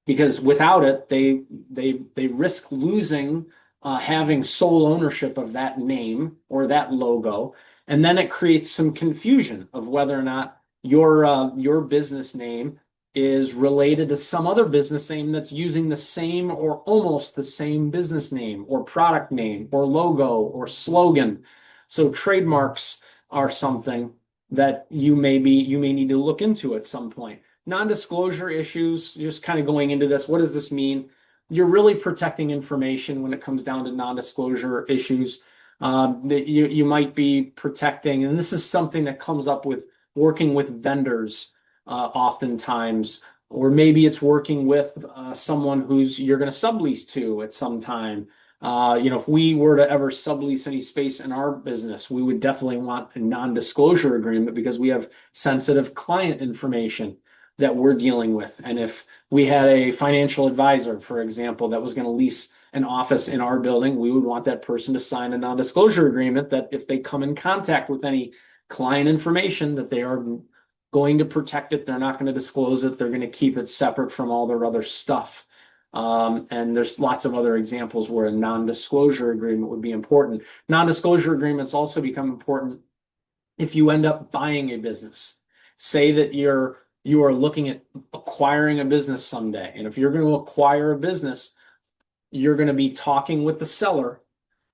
because without it, they risk losing having sole ownership of that name or that logo, and then it creates some confusion of whether or not your business name is related to some other business name that's using the same or almost the same business name or product name or logo or slogan. So trademarks are something that you may need to look into at some point. Non-disclosure issues, just kind of going into this, what does this mean? You're really protecting information when it comes down to non-disclosure issues. That you might be protecting, and this is something that comes up with working with vendors oftentimes, or maybe it's working with someone who's you're going to sublease to at some time. If we were to ever sublease any space in our business, we would definitely want a non-disclosure agreement because we have sensitive client information that we're dealing with. And if we had a financial advisor, for example, that was going to lease an office in our building, we would want that person to sign a non-disclosure agreement that if they come in contact with any client information, that they are going to protect it. They're not going to disclose it. They're going to keep it separate from all their other stuff. And there's lots of other examples where a non-disclosure agreement would be important. Non-disclosure agreements also become important if you end up buying a business. Say that you are looking at acquiring a business someday. And if you're going to acquire a business, you're going to be talking with the seller,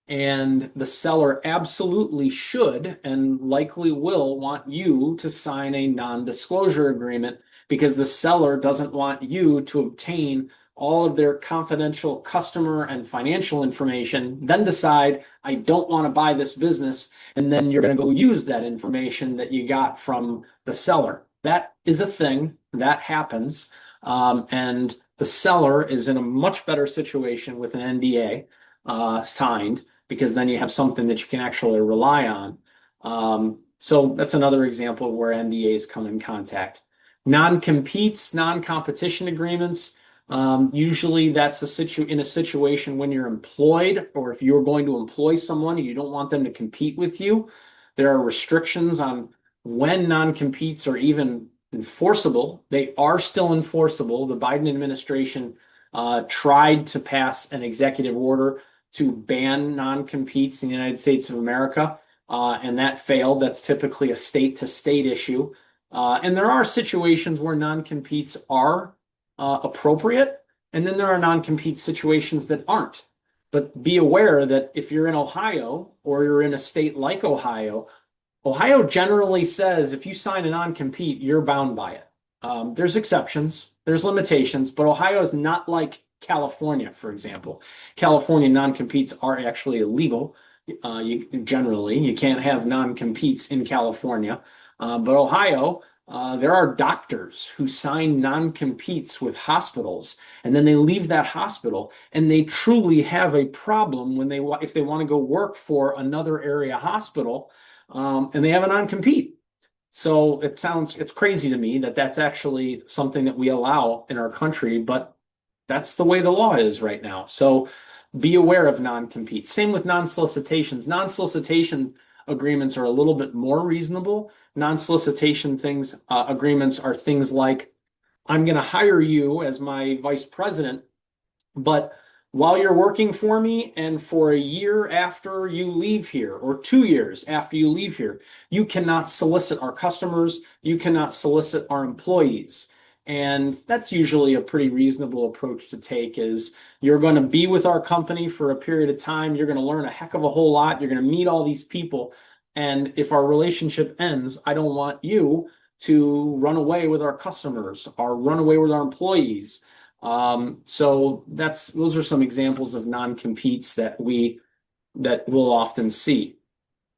and the seller absolutely should and likely will want you to sign a non-disclosure agreement because the seller doesn't want you to obtain all of their confidential customer and financial information, then decide, I don't want to buy this business, and then you're going to go use that information that you got from the seller. That is a thing that happens, and the seller is in a much better situation with an NDA signed because then you have something that you can actually rely on. So that's another example of where NDAs come in contact. Non-competes, non-competition agreements. Usually that's in a situation when you're employed or if you're going to employ someone and you don't want them to compete with you. There are restrictions on when non-competes are even enforceable. They are still enforceable. The Biden administration tried to pass an executive order to ban non-competes in the United States of America, and that failed. That's typically a state-to-state issue. And there are situations where non-competes are appropriate, and then there are non-compete situations that aren't. But be aware that if you're in Ohio or you're in a state like Ohio, Ohio generally says if you sign a non-compete, you're bound by it. There's exceptions, there's limitations, but Ohio is not like California, for example. California non-competes are actually illegal. You can't have non-competes in California. But Ohio, there are doctors who sign non-competes with hospitals, and then they leave that hospital, and they truly have a problem when if they want to go work for another area hospital, and they have a non-compete. So it's crazy to me that that's actually something that we allow in our country, but that's the way the law is right now. So be aware of non-compete. Same with non-solicitations. Non-solicitation agreements are a little bit more reasonable. Non-solicitation agreements are things like, I'm going to hire you as my vice president, but while you're working for me and for a year after you leave here, or 2 years after you leave here, you cannot solicit our customers, you cannot solicit our employees. And that's usually a pretty reasonable approach to take is you're going to be with our company for a period of time, you're going to learn a heck of a whole lot, you're going to meet all these people. And if our relationship ends, I don't want you to run away with our customers or run away with our employees. So those are some examples of non-competes that we'll often see.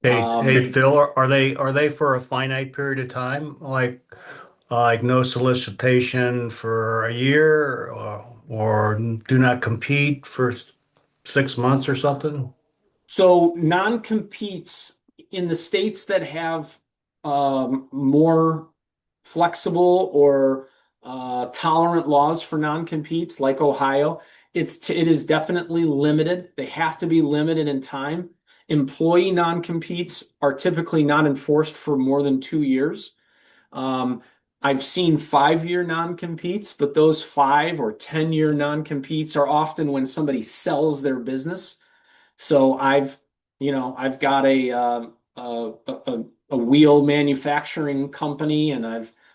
Hey, Phil, are they for a finite period of time? Like no solicitation for a year or do not compete for 6 months or something? So non-competes in the states that have more flexible or tolerant laws for non-competes, like Ohio, it is definitely limited. They have to be limited in time. Employee non-competes are typically not enforced for more than 2 years. Um, I've seen 5-year non-competes, but those 5 or 10-year non-competes are often when somebody sells their business. So I've got a wheel manufacturing company, and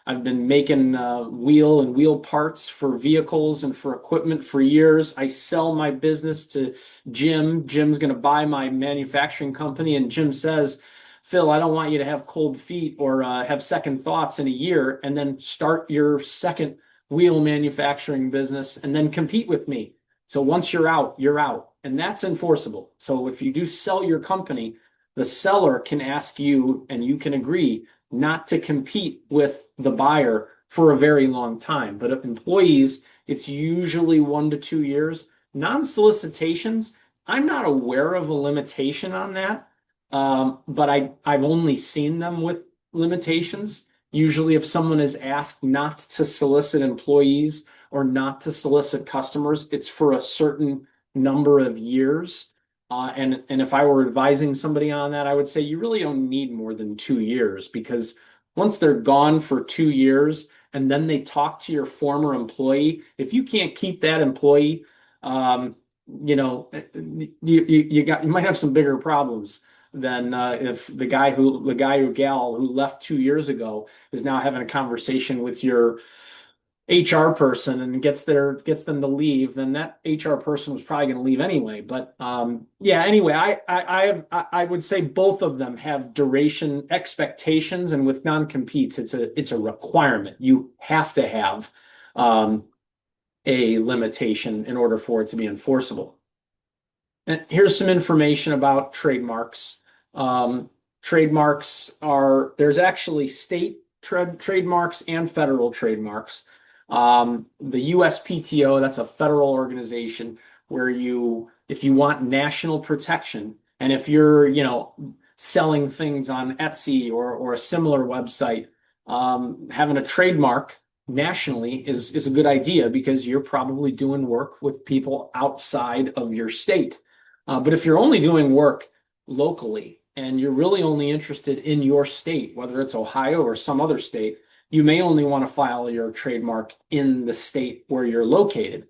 I've been making wheel and wheel parts for vehicles and for equipment for years. I sell my business to Jim. Jim's going to buy my manufacturing company, and Jim says, Phil, I don't want you to have cold feet or have second thoughts in a year and then start your second wheel manufacturing business and then compete with me. So once you're out, you're out. And that's enforceable. So if you do sell your company, the seller can ask you and you can agree not to compete with the buyer for a very long time. But if employees, it's usually 1 to 2 years. Non-solicitations, I'm not aware of a limitation on that. But I've only seen them with limitations. Usually, if someone is asked not to solicit employees or not to solicit customers, it's for a certain number of years. And if I were advising somebody on that, I would say you really don't need more than 2 years because once they're gone for 2 years and then they talk to your former employee, if you can't keep that employee, um, you might have some bigger problems than if the guy or gal who left 2 years ago is now having a conversation with your HR person and gets them to leave, then that HR person was probably going to leave anyway. But yeah, anyway, I would say both of them have duration expectations, and with non-competes, it's a requirement. You have to have um, a limitation in order for it to be enforceable. And here's some information about trademarks. Um, Trademarks there's actually state trademarks and federal trademarks. The USPTO, that's a federal organization where if you want national protection, and if you're, selling things on Etsy or a similar website, having a trademark nationally is a good idea because you're probably doing work with people outside of your state. But if you're only doing work locally and you're really only interested in your state, whether it's Ohio or some other state, you may only want to file your trademark in the state where you're located.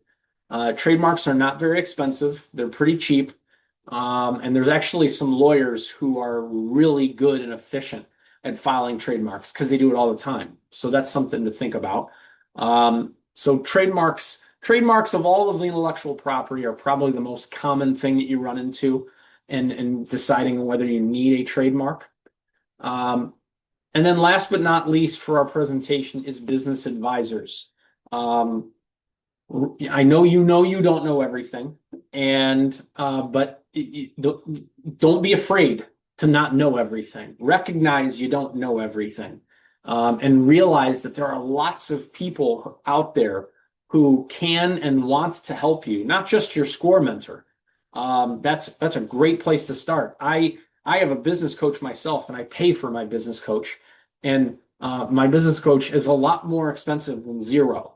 Trademarks are not very expensive, they're pretty cheap. And there's actually some lawyers who are really good and efficient at filing trademarks because they do it all the time. So that's something to think about. So trademarks of all of the intellectual property are probably the most common thing that you run into in deciding whether you need a trademark. And then last but not least for our presentation is business advisors. I know you don't know everything, but don't be afraid to not know everything. Recognize you don't know everything, and realize that there are lots of people out there who can and want to help you, not just your score mentor. That's a great place to start. I have a business coach myself, and I pay for my business coach, and my business coach is a lot more expensive than zero.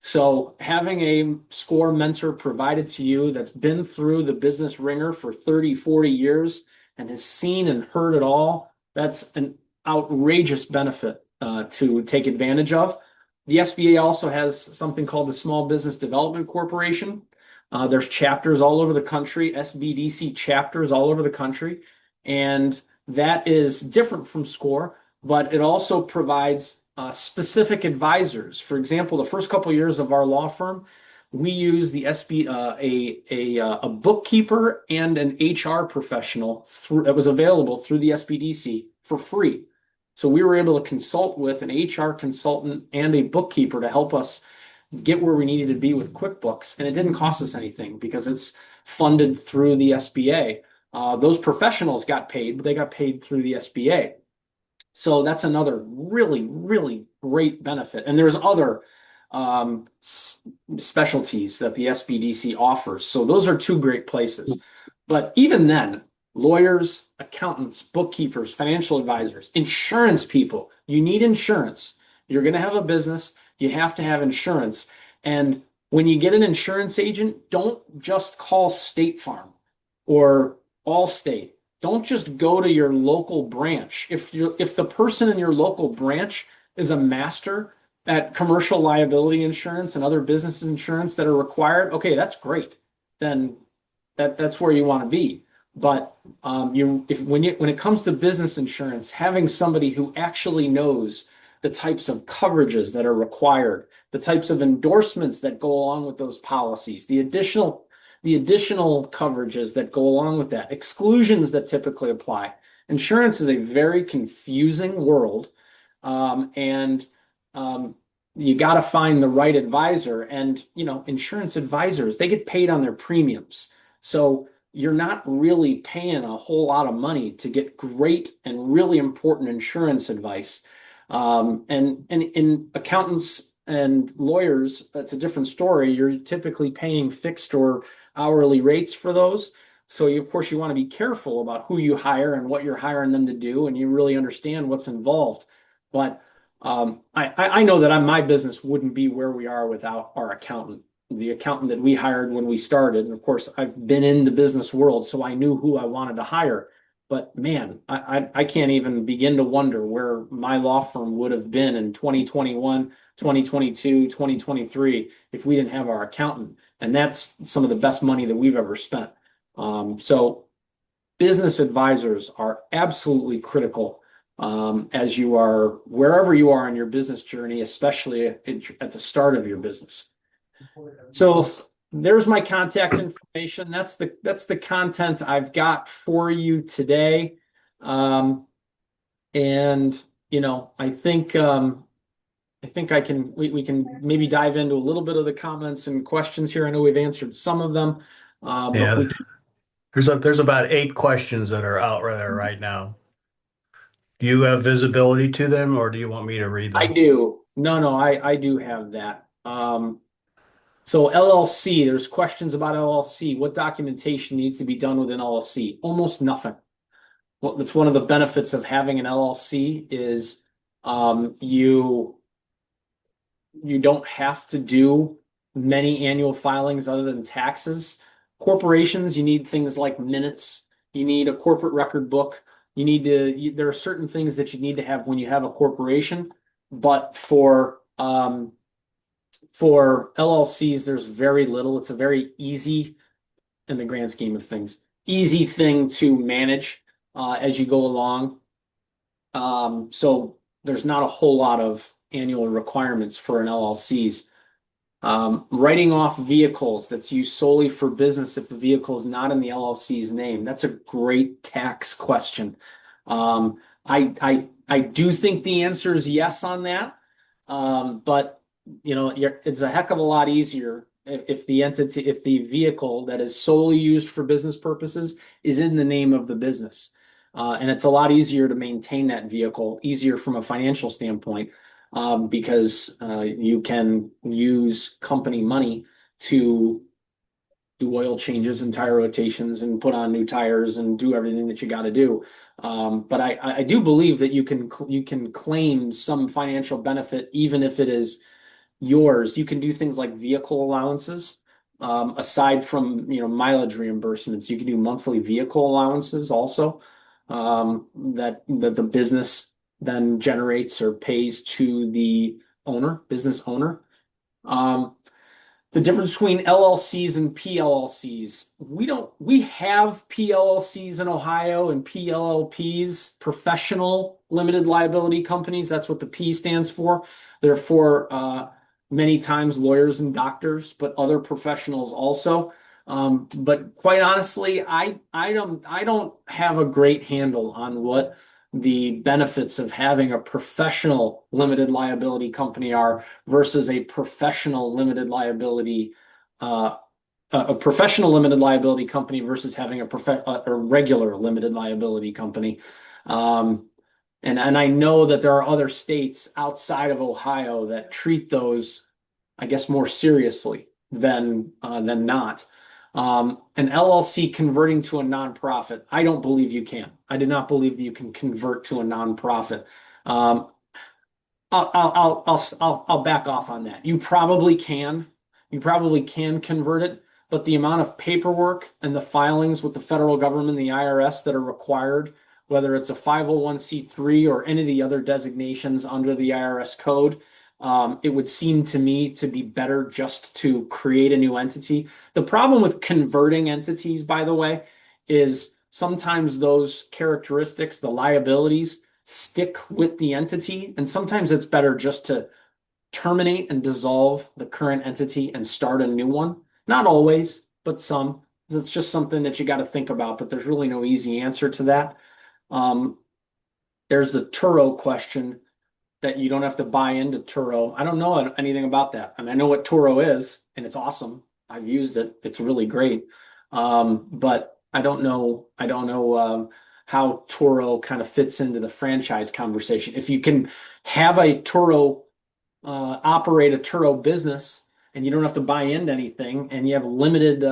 So having a score mentor provided to you that's been through the business ringer for 30, 40 years and has seen and heard it all, that's an outrageous benefit to take advantage of. The SBA also has something called the Small Business Development Corporation. There's chapters all over the country, SBDC chapters all over the country, and that is different from SCORE, but it also provides specific advisors. For example, the first couple of years of our law firm, we use the a bookkeeper and an HR professional that was available through the SBDC for free. So we were able to consult with an HR consultant and a bookkeeper to help us get where we needed to be with QuickBooks, and it didn't cost us anything because it's funded through the SBA. Those professionals got paid, but they got paid through the SBA. So that's another really, really great benefit. And there's other specialties that the SBDC offers. So those are two great places. But even then, lawyers, accountants, bookkeepers, financial advisors, insurance people, you need insurance. You're going to have a business, you have to have insurance. And when you get an insurance agent, don't just call State Farm or Allstate. Don't just go to your local branch. If the person in your local branch is a master at commercial liability insurance and other business insurance that are required, okay, that's great. Then that's where you want to be. But when it comes to business insurance, having somebody who actually knows the types of coverages that are required, the types of endorsements that go along with those policies, the additional coverages that go along with that, exclusions that typically apply. Insurance is a very confusing world, and you got to find the right advisor. And insurance advisors, they get paid on their premiums, so you're not really paying a whole lot of money to get great and really important insurance advice. And in accountants and lawyers, that's a different story. You're typically paying fixed or hourly rates for those. So of course, you want to be careful about who you hire and what you're hiring them to do, and you really understand what's involved. But I know that my business wouldn't be where we are without our accountant, the accountant that we hired when we started. And of course, I've been in the business world, so I knew who I wanted to hire. But man, I can't even begin to wonder where my law firm would have been in 2021, 2022, 2023 if we didn't have our accountant. And that's some of the best money that we've ever spent. So business advisors are absolutely critical, as you are wherever you are in your business journey, especially at the start of your business. So there's my contact information. That's the content I've got for you today. And I think we can maybe dive into a little bit of the comments and questions here. I know we've answered some of them, but Yeah, we can. there's about 8 questions that are out there right now. Do you have visibility to them, or do you want me to read I them? do. No, I do have that. So LLC, there's questions about LLC. What documentation needs to be done with an LLC? Almost nothing. Well, that's one of the benefits of having an LLC is you don't have to do many annual filings other than taxes. Corporations, you need things like minutes. You need a corporate record book. There are certain things that you need to have when you have a corporation, but for LLCs, there's very little. It's a very easy, in the grand scheme of things, easy thing to manage as you go along. So there's not a whole lot of annual requirements for an LLCs. Writing off vehicles that's used solely for business if the vehicle is not in the LLC's name. That's a great tax question. I do think the answer is yes on that. But it's a heck of a lot easier if the vehicle that is solely used for business purposes is in the name of the business. And it's a lot easier to maintain that vehicle, easier from a financial standpoint, because you can use company money to do oil changes and tire rotations and put on new tires and do everything that you got to do. But I do believe that you can claim some financial benefit even if it is yours. You can do things like vehicle allowances. Aside from mileage reimbursements, you can do monthly vehicle allowances also, that the business then generates or pays to the business owner. The difference between LLCs and PLLCs. We have PLLCs in Ohio and PLLPs, professional limited liability companies. That's what the P stands for. They're for many times lawyers and doctors, but other professionals also. But quite honestly, I don't have a great handle on what the benefits of having a professional limited liability company are versus a professional limited liability company versus having a regular limited liability company. And I know that there are other states outside of Ohio that treat those, I guess, more seriously than not. An LLC converting to a nonprofit, I don't believe you can. I do not believe that you can convert to a nonprofit. I'll back off on that. You probably can. You probably can convert it, but the amount of paperwork and the filings with the federal government and the IRS that are required, whether it's a 501(c)(3) or any of the other designations under the IRS code, it would seem to me to be better just to create a new entity. The problem with converting entities, by the way, is sometimes those characteristics, the liabilities, stick with the entity. And sometimes it's better just to terminate and dissolve the current entity and start a new one. Not always, but some. It's just something that you got to think about, but there's really no easy answer to that. Um, there's the Turo question that you don't have to buy into Turo. I don't know anything about that. I mean, I know what Turo is, and it's awesome. I've used it. It's really great. But I don't know how Turo kind of fits into the franchise conversation. If you can have a Turo operate a Turo business and you don't have to buy into anything and you have limited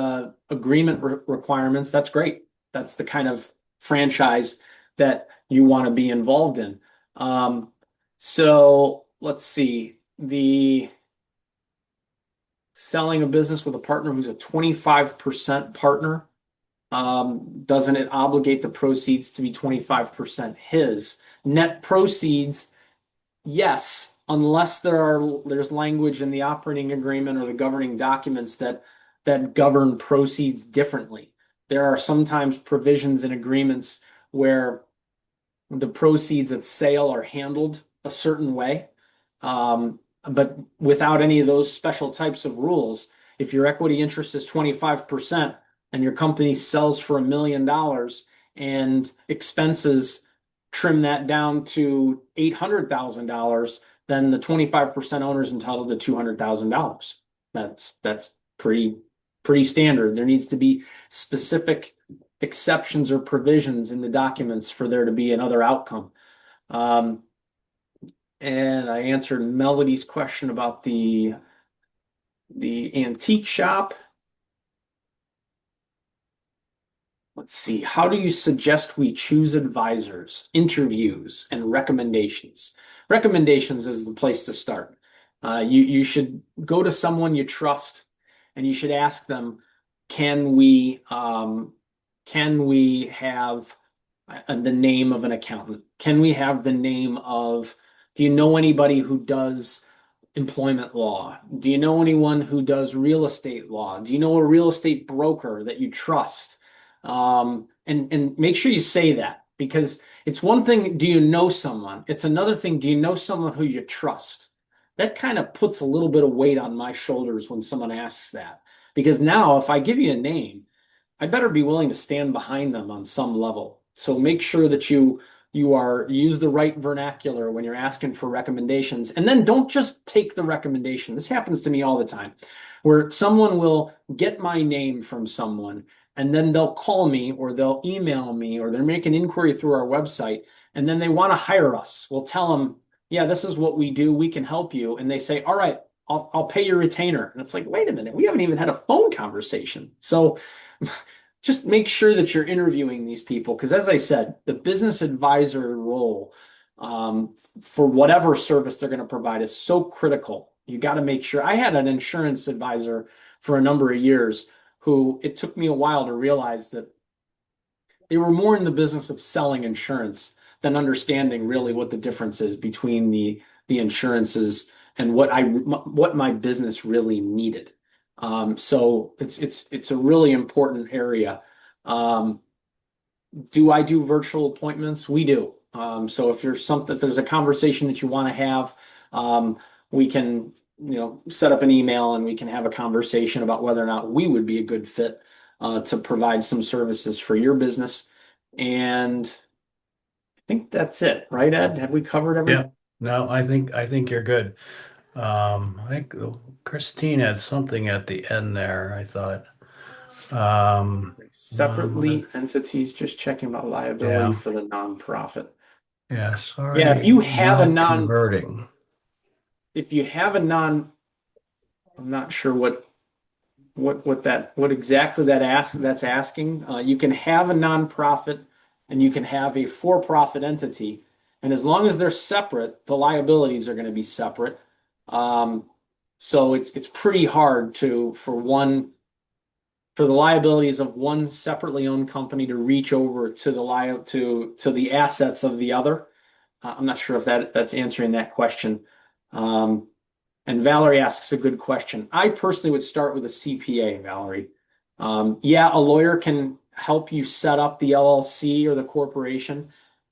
agreement requirements, that's great. That's the kind of franchise that you want to be involved in. So let's see. The selling a business with a partner who's a 25% partner, doesn't it obligate the proceeds to be 25% his? Net proceeds, yes, unless there's language in the operating agreement or the governing documents that govern proceeds differently. There are sometimes provisions in agreements where the proceeds at sale are handled a certain way. But without any of those special types of rules, if your equity interest is 25% and your company sells for $1 million and expenses trim that down to $800,000, then the 25% owner is entitled to $200,000. That's pretty standard. There needs to be specific exceptions or provisions in the documents for there to be another outcome. And I answered Melody's question about the antique shop. Let's see. How do you suggest we choose advisors, interviews, and recommendations? Recommendations is the place to start. You should go to someone you trust, and you should ask them, can we have the name of an accountant? Can we have the name of, do you know anybody who does employment law? Do you know anyone who does real estate law? Do you know a real estate broker that you trust? And make sure you say that, because it's one thing, do you know someone? It's another thing, do you know someone who you trust? That kind of puts a little bit of weight on my shoulders when someone asks that. Because now, if I give you a name, I better be willing to stand behind them on some level. So make sure that you use the right vernacular when you're asking for recommendations, and then don't just take the recommendation. This happens to me all the time, where someone will get my name from someone and then they'll call me or they'll email me or they're making inquiry through our website and then they want to hire us. We'll tell them, yeah, this is what we do. We can help you. And they say, all right, I'll pay your retainer. And it's like, wait a minute, we haven't even had a phone conversation. So just make sure that you're interviewing these people. Because as I said, the business advisor role, for whatever service they're going to provide is so critical. You got to make sure. I had an insurance advisor for a number of years who it took me a while to realize that they were more in the business of selling insurance than understanding really what the difference is between the insurances and what my business really needed. So it's a really important area. Do I do virtual appointments? We do. So if there's a conversation that you want to have, we can, set up an email and we can have a conversation about whether or not we would be a good fit to provide some services for your business. And I think that's it, right, Ed? Have we covered everything? Yeah. No, I think you're good. I think Christine had something at the end there, I thought. Separately entities, just checking about liability Yeah. for the nonprofit. Yeah, Yeah, sorry, not converting. if you have a non, I'm not sure what exactly that's asking. You can have a nonprofit and you can have a for-profit entity, and as long as they're separate, the liabilities are going to be separate. Um, so it's pretty hard for the liabilities of one separately owned company to reach over to the assets of the other. I'm not sure if that's answering that question. Um, and Valerie asks a good question. I personally would start with a CPA, Valerie. Yeah, a lawyer can help you set up the LLC or the corporation,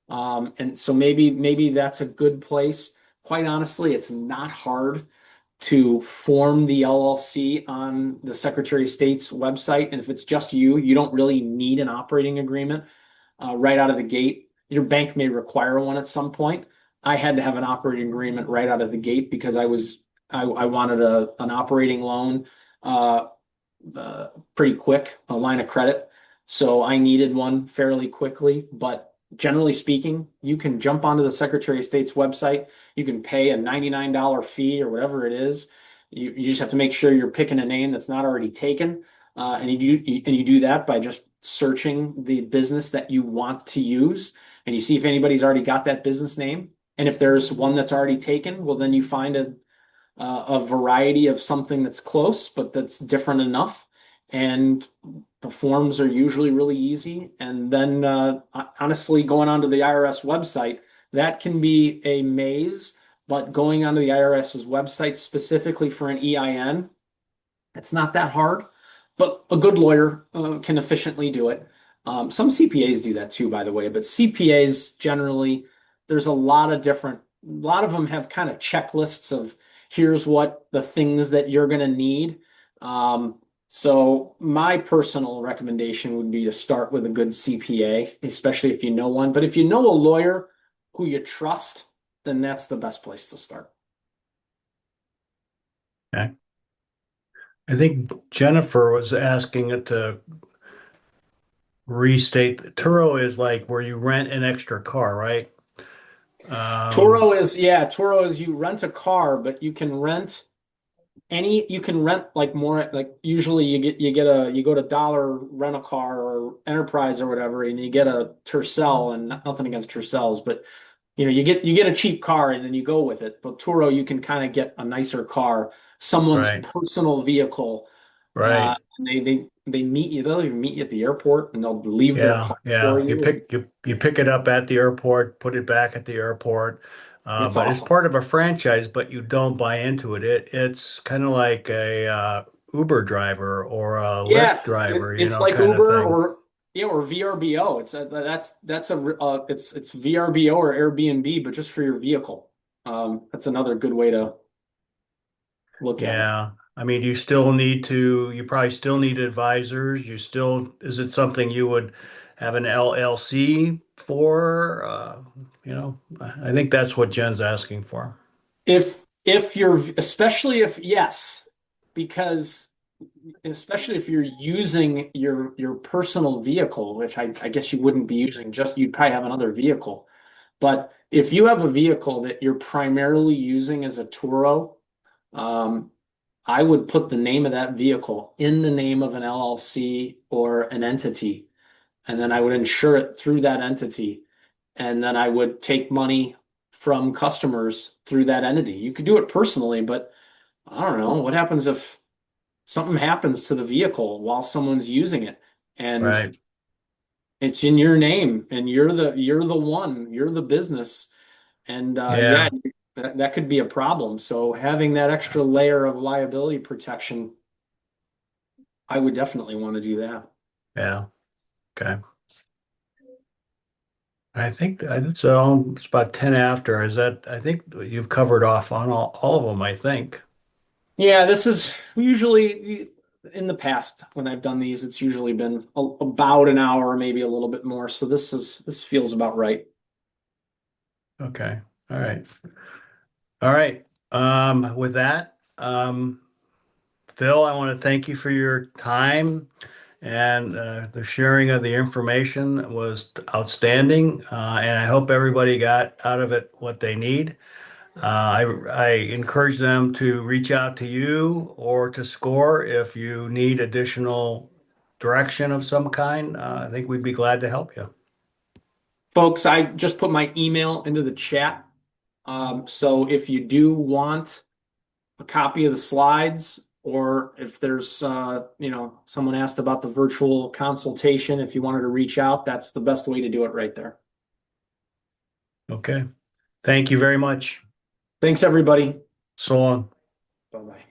And so maybe that's a good place. Quite honestly, it's not hard to form the LLC on the Secretary of State's website. And if it's just you, you don't really need an operating agreement right out of the gate. Your bank may require one at some point. I had to have an operating agreement right out of the gate because I wanted an operating loan uh, pretty quick, a line of credit. So I needed one fairly quickly. But generally speaking, you can jump onto the Secretary of State's website. You can pay a $99 fee or whatever it is. You just have to make sure you're picking a name that's not already taken. And you do that by just searching the business that you want to use, and you see if anybody's already got that business name. And if there's one that's already taken, well, then you find a variety of something that's close, but that's different enough. And the forms are usually really easy. And then, honestly, going onto the IRS website, that can be a maze. But going onto the IRS's website specifically for an EIN, it's not that hard, but a good lawyer can efficiently do it. Some CPAs do that too, by the way, but CPAs generally, there's a lot of them have kind of checklists of here's what the things that you're going to need. So my personal recommendation would be to start with a good CPA, especially if you know one. But if you know a lawyer who you trust, then that's the best place to start. Okay. I think Jennifer was asking it to restate. Turo is like where you rent an extra car, right? Um, Turo is you rent a car, but you can rent like more like usually you go to Dollar Rent a Car or Enterprise or whatever, and you get a Tercel, and nothing against Tercels, but you get a cheap car and then you go with it. But Turo, you can kind of get a nicer car, someone's right, personal vehicle. right. And they meet you, they'll even meet you at the airport and they'll leave their Yeah, car for yeah. You you. pick you pick it up at the airport, put it back at the airport. It's But it's awesome. part of a franchise, but you don't buy into it. It's kind of like a Uber driver or a Lyft Yeah, driver, it's like kind of Uber thing. or VRBO. It's VRBO or Airbnb, but just for your vehicle. That's another good way to look at it. Yeah. I mean, you probably still need advisors. Is it something you would have an LLC for? I think that's what Jen's asking for. If you're especially if yes, because especially if you're using your personal vehicle, which I guess you wouldn't be using, just you'd probably have another vehicle. But if you have a vehicle that you're primarily using as a Turo, um, I would put the name of that vehicle in the name of an LLC or an entity, and then I would insure it through that entity, and then I would take money from customers through that entity. You could do it personally, but I don't know. What happens if something happens to the vehicle while someone's using it and Right. it's in your name and you're the business, and yeah, Yeah. that could be a problem. So having that extra layer of liability protection, I would definitely want to do that. Yeah. Okay. I think it's about 10 after. I think you've covered off on all of them, I think. Yeah, this is usually in the past when I've done these, it's usually been about an hour, maybe a little bit more. So this feels about right. Okay. All right. All right. With that, Phil, I want to thank you for your time and the sharing of the information was outstanding. And I hope everybody got out of it what they need. I encourage them to reach out to you or to SCORE if you need additional direction of some kind. I think we'd be glad to help you. Folks, I just put my email into the chat. So if you do want a copy of the slides, or if there's someone asked about the virtual consultation, if you wanted to reach out, that's the best way to do it right there. Okay. Thank you very much. Thanks, everybody. So long. Bye bye.